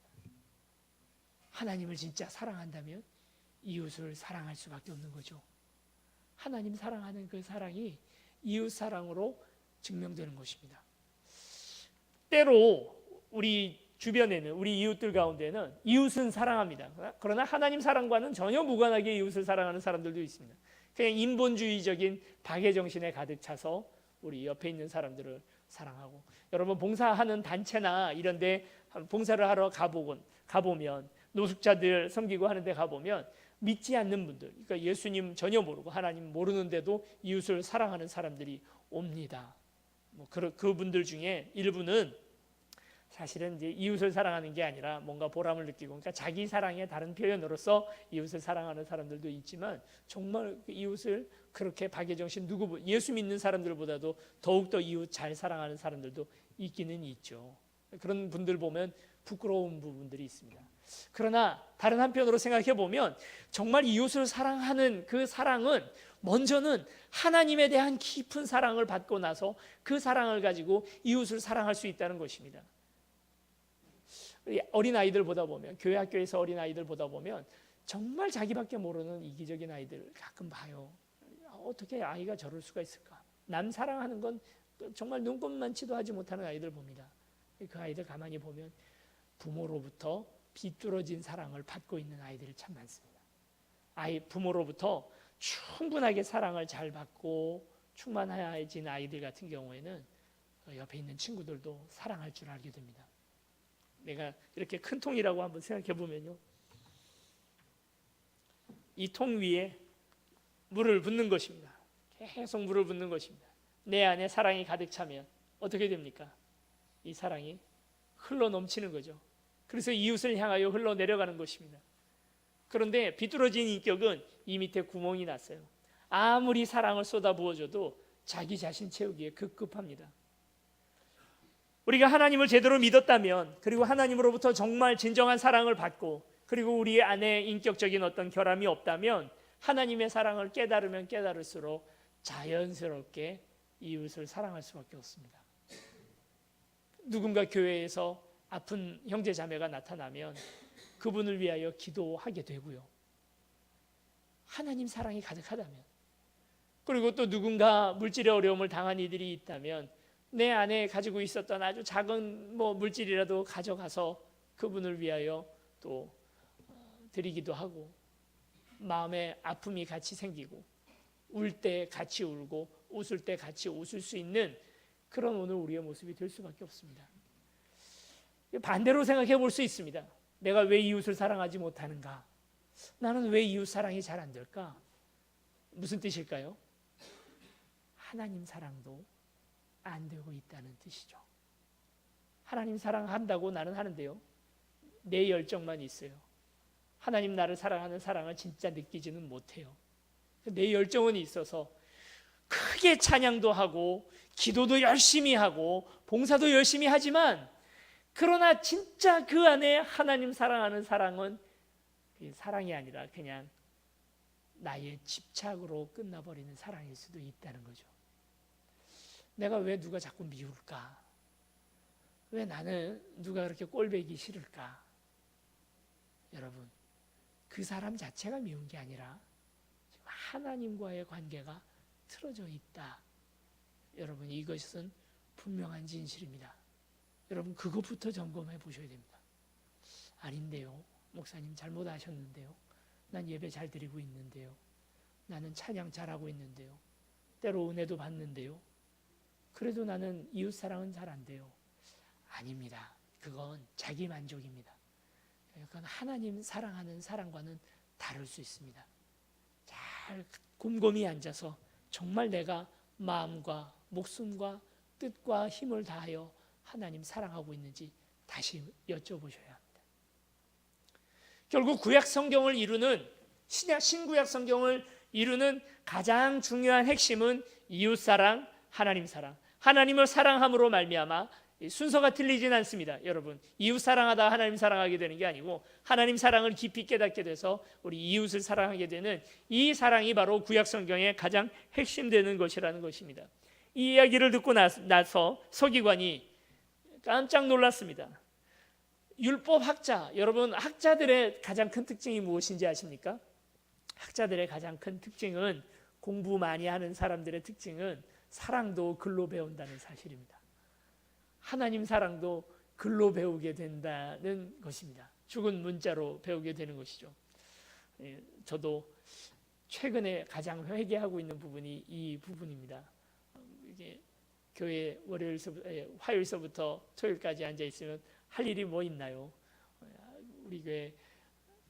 하나님을 진짜 사랑한다면 이웃을 사랑할 수밖에 없는 거죠. 하나님 사랑하는 그 사랑이 이웃 사랑으로 증명되는 것입니다. 때로 우리 주변에는, 우리 이웃들 가운데는 이웃은 사랑합니다. 그러나 하나님 사랑과는 전혀 무관하게 이웃을 사랑하는 사람들도 있습니다. 그냥 인본주의적인 박애 정신에 가득 차서 우리 옆에 있는 사람들을 사랑하고, 여러분 봉사하는 단체나 이런 데 봉사를 하러 가보면 노숙자들 섬기고 하는 데 가보면 믿지 않는 분들, 그러니까 예수님 전혀 모르고 하나님 모르는데도 이웃을 사랑하는 사람들이 옵니다. 그분들 중에 일부는 사실은 이제 이웃을 사랑하는 게 아니라 뭔가 보람을 느끼고, 그러니까 자기 사랑의 다른 표현으로서 이웃을 사랑하는 사람들도 있지만, 정말 이웃을 그렇게 박애정신 예수 믿는 사람들보다도 더욱더 이웃 잘 사랑하는 사람들도 있기는 있죠. 그런 분들 보면 부끄러운 부분들이 있습니다. 그러나 다른 한편으로 생각해 보면 정말 이웃을 사랑하는 그 사랑은 먼저는 하나님에 대한 깊은 사랑을 받고 나서 그 사랑을 가지고 이웃을 사랑할 수 있다는 것입니다. 어린아이들 보다 보면, 교회 학교에서 어린아이들 보다 보면 정말 자기밖에 모르는 이기적인 아이들 가끔 봐요. 어떻게 아이가 저럴 수가 있을까? 남 사랑하는 건 정말 눈꼽만치도 하지 못하는 아이들 봅니다. 그 아이들 가만히 보면 부모로부터 비뚤어진 사랑을 받고 있는 아이들이 참 많습니다. 부모로부터 충분하게 사랑을 잘 받고 충만해진 아이들 같은 경우에는 옆에 있는 친구들도 사랑할 줄 알게 됩니다. 내가 이렇게 큰 통이라고 한번 생각해 보면요, 이 통 위에 물을 붓는 것입니다. 계속 물을 붓는 것입니다. 내 안에 사랑이 가득 차면 어떻게 됩니까? 이 사랑이 흘러 넘치는 거죠. 그래서 이웃을 향하여 흘러 내려가는 것입니다. 그런데 비뚤어진 인격은 이 밑에 구멍이 났어요. 아무리 사랑을 쏟아부어줘도 자기 자신 채우기에 급급합니다. 우리가 하나님을 제대로 믿었다면, 그리고 하나님으로부터 정말 진정한 사랑을 받고, 그리고 우리 안에 인격적인 어떤 결함이 없다면 하나님의 사랑을 깨달으면 깨달을수록 자연스럽게 이웃을 사랑할 수밖에 없습니다. 누군가 교회에서 아픈 형제 자매가 나타나면 그분을 위하여 기도하게 되고요, 하나님 사랑이 가득하다면, 그리고 또 누군가 물질의 어려움을 당한 이들이 있다면 내 안에 가지고 있었던 아주 작은 물질이라도 가져가서 그분을 위하여 또 드리기도 하고, 마음에 아픔이 같이 생기고, 울 때 같이 울고 웃을 때 같이 웃을 수 있는 그런 오늘 우리의 모습이 될 수밖에 없습니다. 반대로 생각해 볼 수 있습니다. 내가 왜 이웃을 사랑하지 못하는가? 나는 왜 이웃 사랑이 잘 안 될까? 무슨 뜻일까요? 하나님 사랑도 안 되고 있다는 뜻이죠. 하나님 사랑한다고 나는 하는데요, 내 열정만 있어요. 하나님 나를 사랑하는 사랑을 진짜 느끼지는 못해요. 내 열정은 있어서 크게 찬양도 하고 기도도 열심히 하고 봉사도 열심히 하지만, 그러나 진짜 그 안에 하나님 사랑하는 사랑은 사랑이 아니라 그냥 나의 집착으로 끝나버리는 사랑일 수도 있다는 거죠. 내가 왜 누가 자꾸 미울까? 왜 나는 누가 그렇게 꼴배기 싫을까? 여러분, 그 사람 자체가 미운 게 아니라 하나님과의 관계가 틀어져 있다. 여러분, 이것은 분명한 진실입니다. 여러분, 그것부터 점검해 보셔야 됩니다. 아닌데요, 목사님 잘못 아셨는데요, 난 예배 잘 드리고 있는데요, 나는 찬양 잘하고 있는데요. 때로 은혜도 받는데요. 그래도 나는 이웃사랑은 잘 안 돼요. 아닙니다. 그건 자기 만족입니다. 그건 하나님 사랑하는 사랑과는 다를 수 있습니다. 잘 곰곰이 앉아서 정말 내가 마음과 목숨과 뜻과 힘을 다하여 하나님 사랑하고 있는지 다시 여쭤보셔야 합니다. 결국 구약 성경을 이루는 신구약 성경을 이루는 가장 중요한 핵심은 이웃사랑, 하나님 사랑. 하나님을 사랑함으로 말미암아 순서가 틀리진 않습니다. 여러분, 이웃 사랑하다 하나님 사랑하게 되는 게 아니고 하나님 사랑을 깊이 깨닫게 돼서 우리 이웃을 사랑하게 되는 이 사랑이 바로 구약 성경의 가장 핵심되는 것이라는 것입니다. 이 이야기를 듣고 나서 서기관이 깜짝 놀랐습니다. 율법 학자, 여러분, 학자들의 가장 큰 특징이 무엇인지 아십니까? 학자들의 가장 큰 특징은, 공부 많이 하는 사람들의 특징은 사랑도 글로 배운다는 사실입니다. 하나님 사랑도 글로 배우게 된다는 것입니다. 죽은 문자로 배우게 되는 것이죠. 저도 최근에 가장 회개하고 있는 부분이 이 부분입니다. 이게 교회 화요일서부터 토요일까지 앉아 있으면 할 일이 뭐 있나요? 우리 교회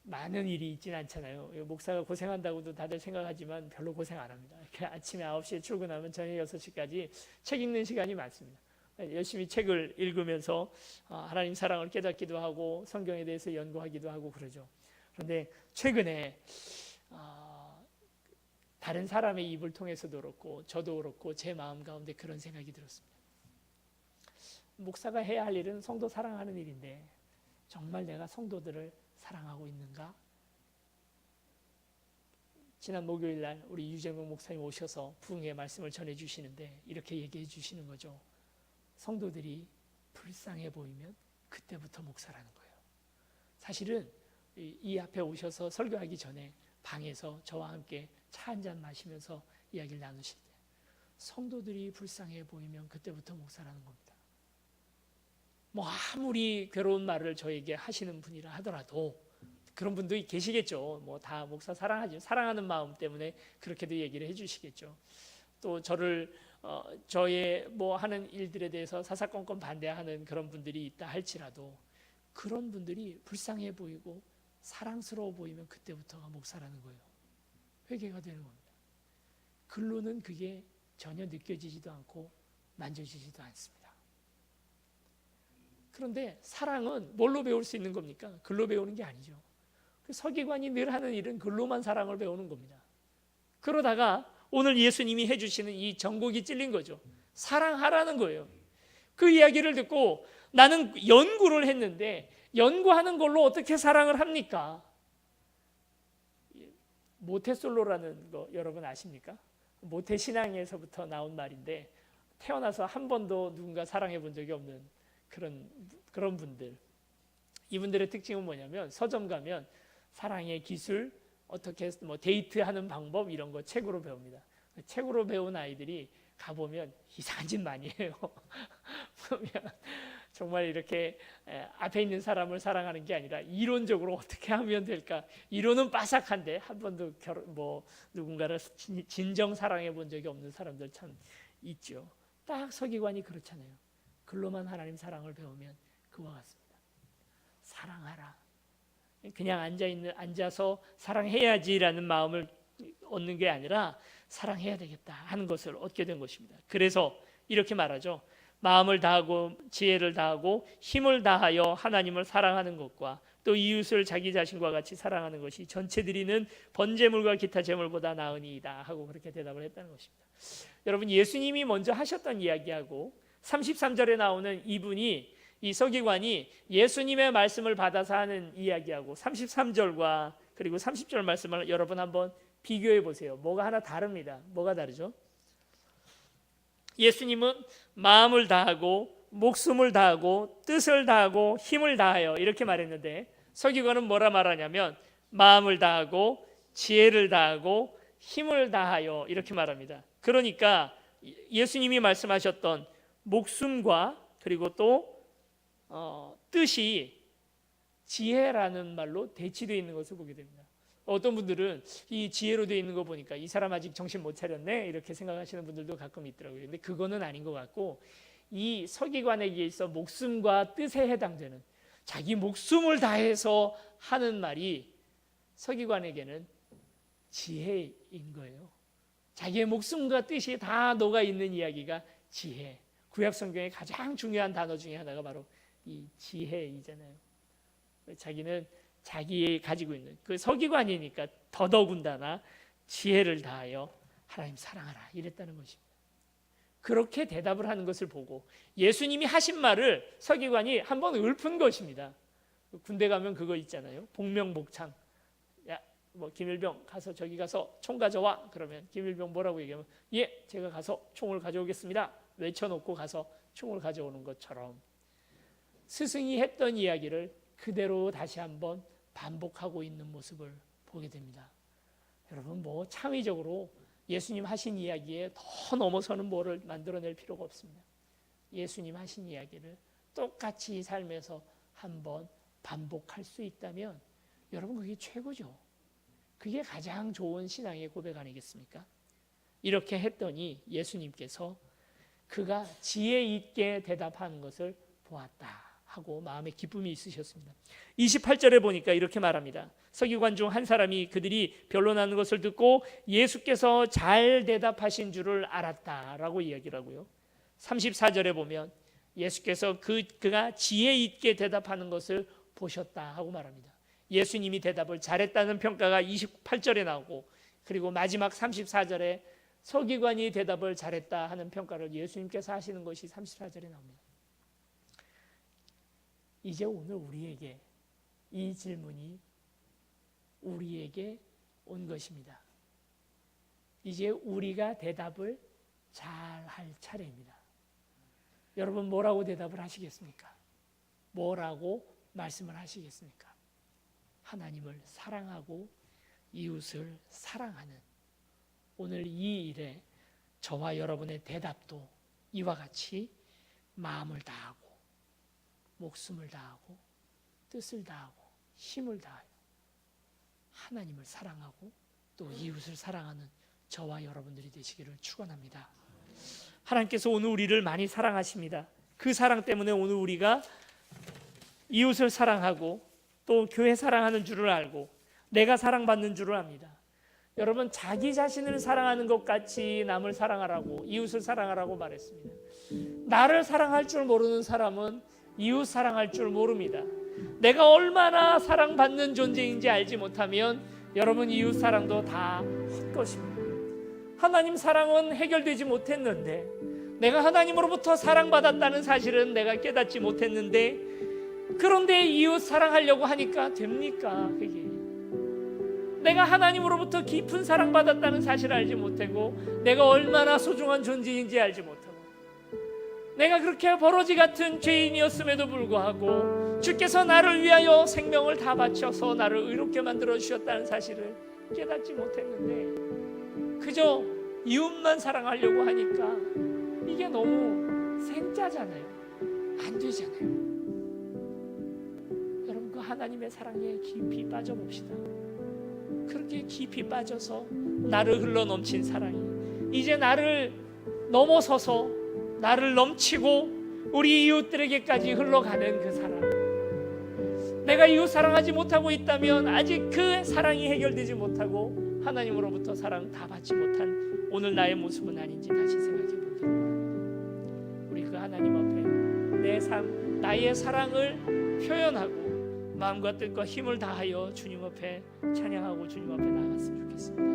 많은 일이 있진 않잖아요. 목사가 고생한다고도 다들 생각하지만 별로 고생 안 합니다. 아침에 9시에 출근하면 저녁 6시까지 책 읽는 시간이 많습니다. 열심히 책을 읽으면서 하나님 사랑을 깨닫기도 하고 성경에 대해서 연구하기도 하고 그러죠. 그런데 최근에 다른 사람의 입을 통해서도 그렇고 저도 그렇고 제 마음 가운데 그런 생각이 들었습니다. 목사가 해야 할 일은 성도 사랑하는 일인데 정말 내가 성도들을 사랑하고 있는가? 지난 목요일 날 우리 유재명 목사님 오셔서 부흥의 말씀을 전해주시는데 이렇게 얘기해 주시는 거죠. 성도들이 불쌍해 보이면 그때부터 목사라는 거예요. 사실은 이 앞에 오셔서 설교하기 전에 방에서 저와 함께 차 한잔 마시면서 이야기를 나누실 때 성도들이 불쌍해 보이면 그때부터 목사라는 겁니다. 뭐 아무리 괴로운 말을 저에게 하시는 분이라 하더라도 그런 분도 계시겠죠. 뭐 다 목사 사랑하죠. 사랑하는 마음 때문에 그렇게도 얘기를 해주시겠죠. 또 저를 저의 뭐 하는 일들에 대해서 사사건건 반대하는 그런 분들이 있다 할지라도 그런 분들이 불쌍해 보이고 사랑스러워 보이면 그때부터가 목사라는 거예요. 회개가 되는 겁니다. 글로는 그게 전혀 느껴지지도 않고 만져지지도 않습니다. 그런데 사랑은 뭘로 배울 수 있는 겁니까? 글로 배우는 게 아니죠. 서기관이 늘 하는 일은 글로만 사랑을 배우는 겁니다. 그러다가 오늘 예수님이 해주시는 이 전곡이 찔린 거죠. 사랑하라는 거예요. 그 이야기를 듣고 나는 연구를 했는데 연구하는 걸로 어떻게 사랑을 합니까? 모태솔로라는 거 여러분 아십니까? 모태신앙에서부터 나온 말인데 태어나서 한 번도 누군가 사랑해 본 적이 없는 그런 분들. 이분들의 특징은 뭐냐면 서점 가면 사랑의 기술, 어떻게 뭐 데이트하는 방법 이런 거 책으로 배웁니다. 책으로 배운 아이들이 가보면 이상한 짓 많이 해요. 보면 정말 이렇게 앞에 있는 사람을 사랑하는 게 아니라 이론적으로 어떻게 하면 될까? 이론은 빠삭한데 한 번도 누군가를 진정 사랑해 본 적이 없는 사람들 참 있죠. 딱 서기관이 그렇잖아요. 글로만 하나님 사랑을 배우면 그와 같습니다. 사랑하라. 그냥 앉아서 사랑해야지라는 마음을 얻는 게 아니라 사랑해야 되겠다 하는 것을 얻게 된 것입니다. 그래서 이렇게 말하죠. 마음을 다하고 지혜를 다하고 힘을 다하여 하나님을 사랑하는 것과 또 이웃을 자기 자신과 같이 사랑하는 것이 전체 드리는 번제물과 기타 제물보다 나으니이다 하고 그렇게 대답을 했다는 것입니다. 여러분, 예수님이 먼저 하셨던 이야기하고 33절에 나오는 이 서기관이 예수님의 말씀을 받아서 하는 이야기하고 33절과 그리고 30절 말씀을 여러분 한번 비교해 보세요. 뭐가 하나 다릅니다. 뭐가 다르죠? 예수님은 마음을 다하고 목숨을 다하고 뜻을 다하고 힘을 다하여 이렇게 말했는데 서기관은 뭐라 말하냐면 마음을 다하고 지혜를 다하고 힘을 다하여 이렇게 말합니다. 그러니까 예수님이 말씀하셨던 목숨과 그리고 또 뜻이 지혜라는 말로 대치되어 있는 것을 보게 됩니다. 어떤 분들은 이 지혜로 되어 있는 거 보니까 이 사람 아직 정신 못 차렸네 이렇게 생각하시는 분들도 가끔 있더라고요. 근데 그거는 아닌 것 같고, 이 서기관에게 있어 목숨과 뜻에 해당되는, 자기 목숨을 다해서 하는 말이 서기관에게는 지혜인 거예요. 자기의 목숨과 뜻이 다 녹아 있는 이야기가 지혜. 구약 성경의 가장 중요한 단어 중에 하나가 바로 이 지혜이잖아요. 자기는 자기 가지고 있는 그 서기관이니까 더더군다나 지혜를 다하여 하나님 사랑하라 이랬다는 것입니다. 그렇게 대답을 하는 것을 보고 예수님이 하신 말을 서기관이 한번 읊은 것입니다. 군대 가면 그거 있잖아요. 복명복창. 야, 뭐 김일병 가서 저기 가서 총 가져와. 그러면 김일병 뭐라고 얘기하면 예, 제가 가서 총을 가져오겠습니다. 외쳐놓고 가서 총을 가져오는 것처럼 스승이 했던 이야기를 그대로 다시 한번 반복하고 있는 모습을 보게 됩니다. 여러분, 뭐 창의적으로 예수님 하신 이야기에 더 넘어서는 뭐를 만들어낼 필요가 없습니다. 예수님 하신 이야기를 똑같이 삶에서 한번 반복할 수 있다면 여러분, 그게 최고죠. 그게 가장 좋은 신앙의 고백 아니겠습니까? 이렇게 했더니 예수님께서 그가 지혜 있게 대답하는 것을 보았다 하고 마음에 기쁨이 있으셨습니다. 28절에 보니까 이렇게 말합니다. 서기관 중 한 사람이 그들이 변론하는 것을 듣고 예수께서 잘 대답하신 줄을 알았다라고 이야기를 하고요. 34절에 보면 예수께서 그가 지혜 있게 대답하는 것을 보셨다 하고 말합니다. 예수님이 대답을 잘했다는 평가가 28절에 나오고, 그리고 마지막 34절에 서기관이 대답을 잘했다 하는 평가를 예수님께서 하시는 것이 34절에 나옵니다. 이제 오늘 우리에게 이 질문이 우리에게 온 것입니다. 이제 우리가 대답을 잘 할 차례입니다. 여러분, 뭐라고 대답을 하시겠습니까? 뭐라고 말씀을 하시겠습니까? 하나님을 사랑하고 이웃을 사랑하는 오늘 이 일에 저와 여러분의 대답도 이와 같이 마음을 다하고 목숨을 다하고 뜻을 다하고 힘을 다하여 하나님을 사랑하고 또 이웃을 사랑하는 저와 여러분들이 되시기를 축원합니다. 하나님께서 오늘 우리를 많이 사랑하십니다. 그 사랑 때문에 오늘 우리가 이웃을 사랑하고 또 교회 사랑하는 줄을 알고 내가 사랑받는 줄을 압니다. 여러분, 자기 자신을 사랑하는 것 같이 남을 사랑하라고, 이웃을 사랑하라고 말했습니다. 나를 사랑할 줄 모르는 사람은 이웃 사랑할 줄 모릅니다. 내가 얼마나 사랑받는 존재인지 알지 못하면 여러분, 이웃 사랑도 다 헛것입니다. 하나님 사랑은 해결되지 못했는데, 내가 하나님으로부터 사랑받았다는 사실은 내가 깨닫지 못했는데, 그런데 이웃 사랑하려고 하니까 됩니까? 그게 내가 하나님으로부터 깊은 사랑받았다는 사실을 알지 못하고, 내가 얼마나 소중한 존재인지 알지 못하고, 내가 그렇게 버러지 같은 죄인이었음에도 불구하고 주께서 나를 위하여 생명을 다 바쳐서 나를 의롭게 만들어 주셨다는 사실을 깨닫지 못했는데 그저 이웃만 사랑하려고 하니까 이게 너무 생짜잖아요. 안 되잖아요. 여러분, 그 하나님의 사랑에 깊이 빠져봅시다. 그렇게 깊이 빠져서 나를 흘러넘친 사랑이 이제 나를 넘어서서 나를 넘치고 우리 이웃들에게까지 흘러가는 그 사랑, 내가 이웃 사랑하지 못하고 있다면 아직 그 사랑이 해결되지 못하고 하나님으로부터 사랑 다 받지 못한 오늘 나의 모습은 아닌지 다시 생각해 보기를 원합니다. 우리 그 하나님 앞에 내 삶, 나의 사랑을 표현하고 마음과 뜻과 힘을 다하여 주님 앞에 찬양하고 주님 앞에 나아갔으면 좋겠습니다.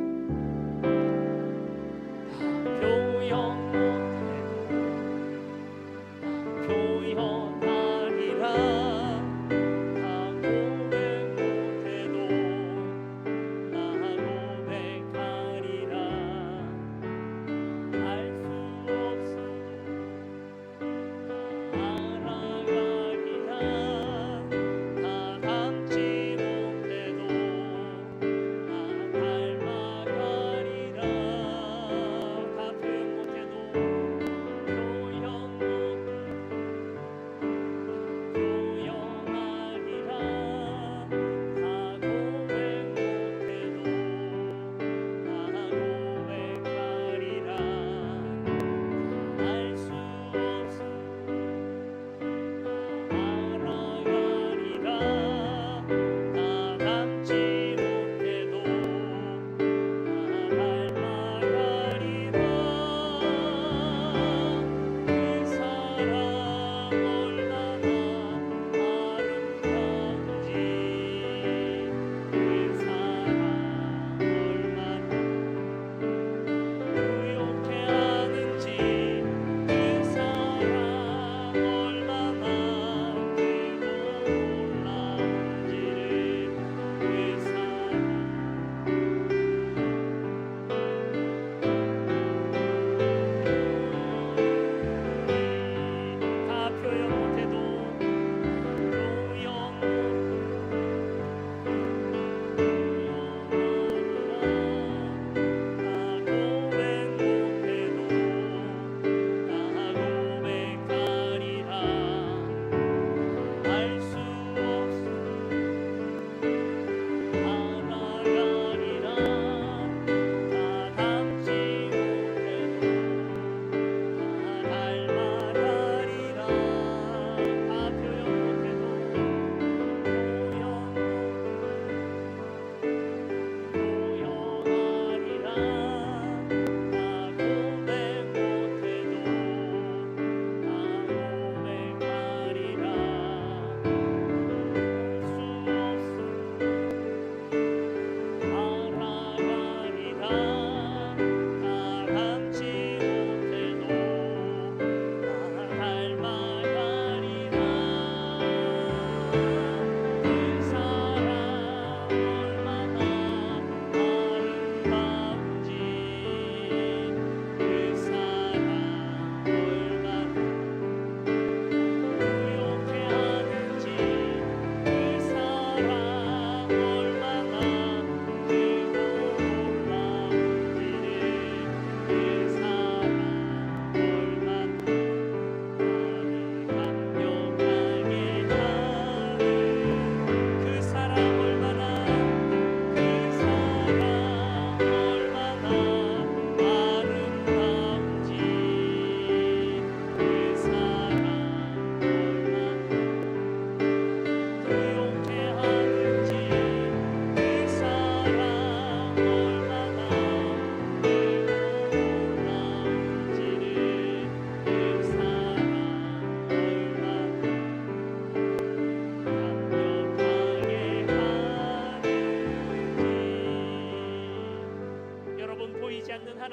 표현 표현하리라 다 고백 못해도 나 고백하리라 알 수 없어도 알아가리라 다 닮지 못해도 나 닮아가리라 다 표현 못해도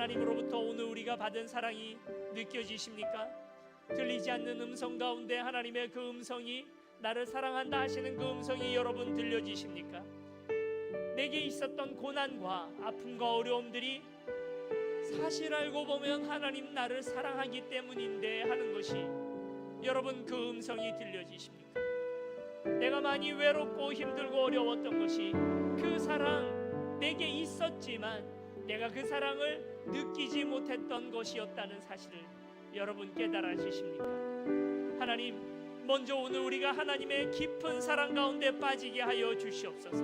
하나님으로부터 오늘 우리가 받은 사랑이 느껴지십니까? 들리지 않는 음성 가운데 하나님의 그 음성이, 나를 사랑한다 하시는 그 음성이 여러분 들려지십니까? 내게 있었던 고난과 아픔과 어려움들이 사실 알고 보면 하나님 나를 사랑하기 때문인데 하는 것이 여러분 그 음성이 들려지십니까? 내가 많이 외롭고 힘들고 어려웠던 것이 그 사랑 내게 있었지만 내가 그 사랑을 느끼지 못했던 것이었다는 사실을 여러분 깨달으십니까? 하나님, 먼저 오늘 우리가 하나님의 깊은 사랑 가운데 빠지게 하여 주시옵소서.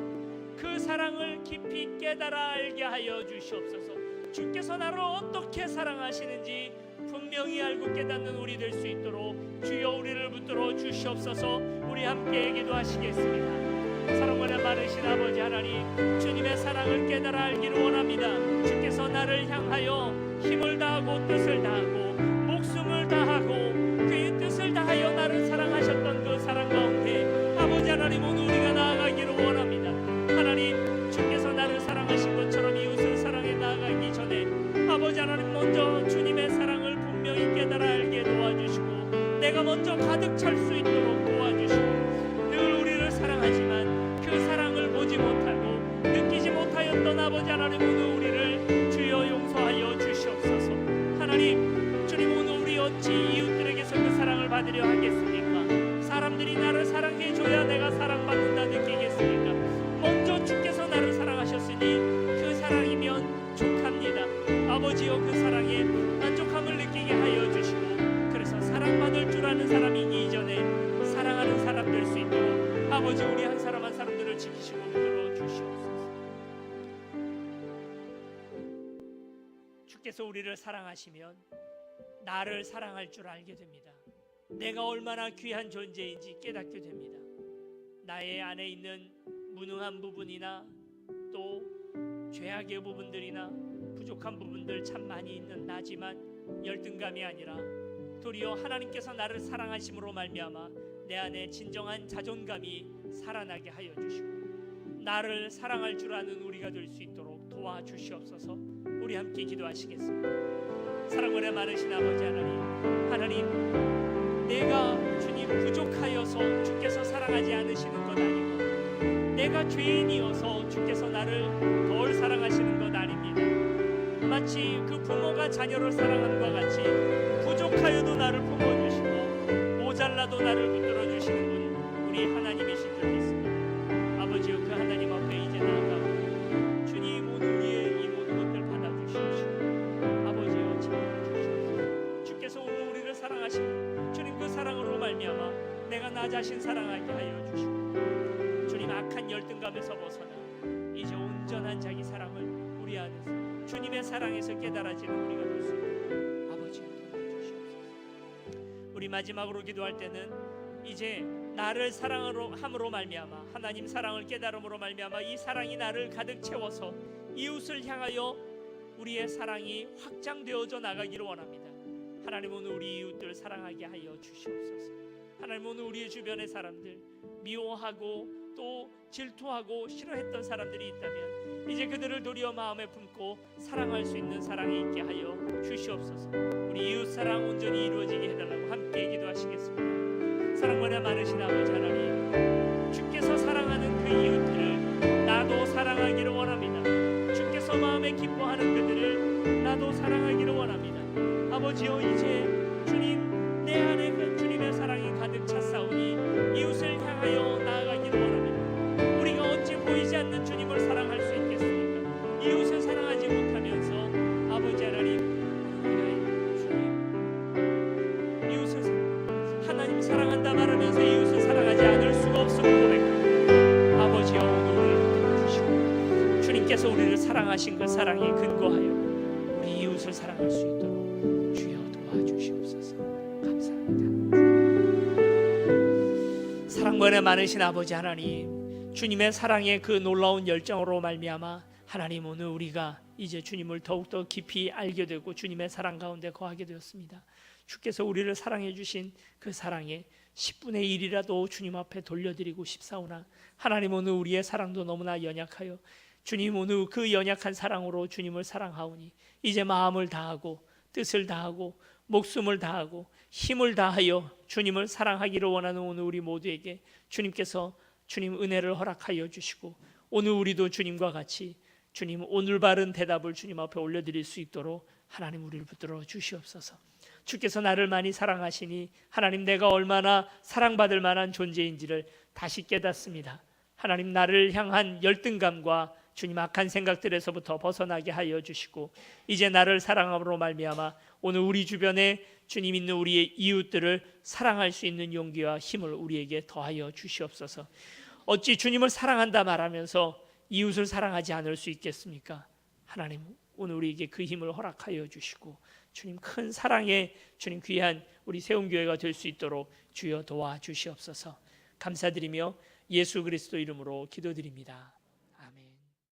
그 사랑을 깊이 깨달아 알게 하여 주시옵소서. 주께서 나를 어떻게 사랑하시는지 분명히 알고 깨닫는 우리 될 수 있도록 주여 우리를 붙들어 주시옵소서. 우리 함께 기도하시겠습니다. 사랑보다 많으신 아버지 하나님, 주님의 사랑을 깨달아 알기를 원합니다. 주께서 나를 향하여 힘을 다하고 뜻을 다하고 목숨을 다하고 그의 뜻을 다하여 나를 사랑하셨던 그 사랑 가운데 아버지 하나님, 오늘 우리가 나아가기를 원합니다. 하나님, 주께서 나를 사랑하신 것처럼 이웃을 사랑해 나아가기 전에 아버지 하나님, 먼저 주님의 사랑을 분명히 깨달아 알게 도와주시고 내가 먼저 가득 찰 수 있도록 도와주시고, 늘 우리를 사랑하지만 그 사랑을 보지 못하고 느끼지 못하였던 아버지 하나님, 오늘 우리를 주여 용서하여 주시옵소서. 하나님, 주님, 오늘 우리 어찌 이웃들에게서 그 사랑을 받으려 하겠습니까? 사람들이 나를 사랑해줘야 내가 사랑받는다 느끼겠습니까? 먼저 주께서 나를 사랑하셨으니 그 사랑이면 족합니다. 아버지여, 그 사랑에 만족함을 느끼게 하여 주시고, 그래서 사랑받을 줄 아는 사람이기 이전에 사랑하는 사람 될 수 있도록 아버지, 우리 한 사람 한 사람들을 지키시고 붙들어 주시옵소서. 주께서 우리를 사랑하시면 나를 사랑할 줄 알게 됩니다. 내가 얼마나 귀한 존재인지 깨닫게 됩니다. 나의 안에 있는 무능한 부분이나 또 죄악의 부분들이나 부족한 부분들 참 많이 있는 나지만 열등감이 아니라 도리어 하나님께서 나를 사랑하심으로 말미암아 내 안에 진정한 자존감이 살아나게 하여 주시고 나를 사랑할 줄 아는 우리가 될 수 있도록 도와주시옵소서. 우리 함께 기도하시겠습니다. 사랑원에 많으신 아버지 하나님, 내가 주님 부족하여서 주께서 사랑하지 않으시는 것 아니고 내가 죄인이어서 주께서 나를 덜 사랑하시는 것 아닙니다. 마치 그 부모가 자녀를 사랑함과 같이 부족하여도 나를 품어주시고 모자라도 나를 붙들어주시는 분, 우리 하나님이신 줄 믿습니다. 아버지여, 그 하나님 앞에 이제 나아가고 주님, 오늘 우리의 이 모든 것들 받아주시옵시고 아버지여, 채워주시옵소서. 주께서 오늘 우리를 사랑하시고 주님 그 사랑으로 말미암아 내가 나 자신 사랑하게 하여 주시고 주님, 악한 열등감에서 벗어나 이제 온전한 자기 사랑을 우리 안에서 주님의 사랑에서 깨달아지는 우리가 될 수 있도록 아버지여 도와주시옵소서. 우리 마지막으로 기도할 때는 이제 나를 사랑함으로 말미암아 하나님 사랑을 깨달음으로 말미암아 이 사랑이 나를 가득 채워서 이웃을 향하여 우리의 사랑이 확장되어져 나가기를 원합니다. 하나님, 오늘 우리 이웃들 사랑하게 하여 주시옵소서. 하나님, 오늘 우리의 주변의 사람들 미워하고 또 질투하고 싫어했던 사람들이 있다면 이제 그들을 도리어 마음에 품고 사랑할 수 있는 사랑이 있게 하여 주시옵소서. 우리 이웃 사랑 온전히 이루어지게 해달라고 함께 기도하시겠습니다. 사랑보다 많으신 아버지 하나님, 주께서 사랑하는 그 이웃들을 나도 사랑하기를 원합니다. 주께서 마음에 기뻐하는 그들을 나도 사랑하기를 원합니다. 아버지여, 이제 주님, 내 안에 그 주님의 사랑이 가득 찼사오니 이웃을 향하여 나아가기를 원합니다. 우리가 어찌 보이지 않는 주님을 사랑할 수 있겠습니까? 이웃을 사랑하지 못하면서 아버지 하나님, 주님, 이웃을 하나님 사랑한다 말하면서 이웃을 사랑하지 않을 수가 없음을 고백합니다. 아버지여, 오늘 우리를 도와주시고 주님께서 우리를 사랑하신 그 사랑에 근거하여 우리 이웃을 사랑할 수 있도록 주여 도와주시옵소서. 감사합니다. 사랑번에 많으신 아버지 하나님, 주님의 사랑의 그 놀라운 열정으로 말미암아 하나님, 오늘 우리가 이제 주님을 더욱더 깊이 알게 되고 주님의 사랑 가운데 거하게 되었습니다. 주께서 우리를 사랑해 주신 그 사랑의 10분의 1이라도 주님 앞에 돌려드리고 싶사오나 하나님, 오늘 우리의 사랑도 너무나 연약하여 주님 오늘 그 연약한 사랑으로 주님을 사랑하오니 이제 마음을 다하고 뜻을 다하고 목숨을 다하고 힘을 다하여 주님을 사랑하기를 원하는 오늘 우리 모두에게 주님께서 주님 은혜를 허락하여 주시고 오늘 우리도 주님과 같이 주님 오늘 바른 대답을 주님 앞에 올려드릴 수 있도록 하나님 우리를 붙들어 주시옵소서. 주께서 나를 많이 사랑하시니 하나님 내가 얼마나 사랑받을 만한 존재인지를 다시 깨닫습니다. 하나님 나를 향한 열등감과 주님 악한 생각들에서부터 벗어나게 하여 주시고 이제 나를 사랑함으로 말미암아 오늘 우리 주변에 주님 있는 우리의 이웃들을 사랑할 수 있는 용기와 힘을 우리에게 더하여 주시옵소서. 어찌 주님을 사랑한다 말하면서 이웃을 사랑하지 않을 수 있겠습니까? 하나님 오늘 우리에게 그 힘을 허락하여 주시고 주님 큰 사랑의 주님 귀한 우리 세움교회가 될 수 있도록 주여 도와주시옵소서. 감사드리며 예수 그리스도 이름으로 기도드립니다. 아멘.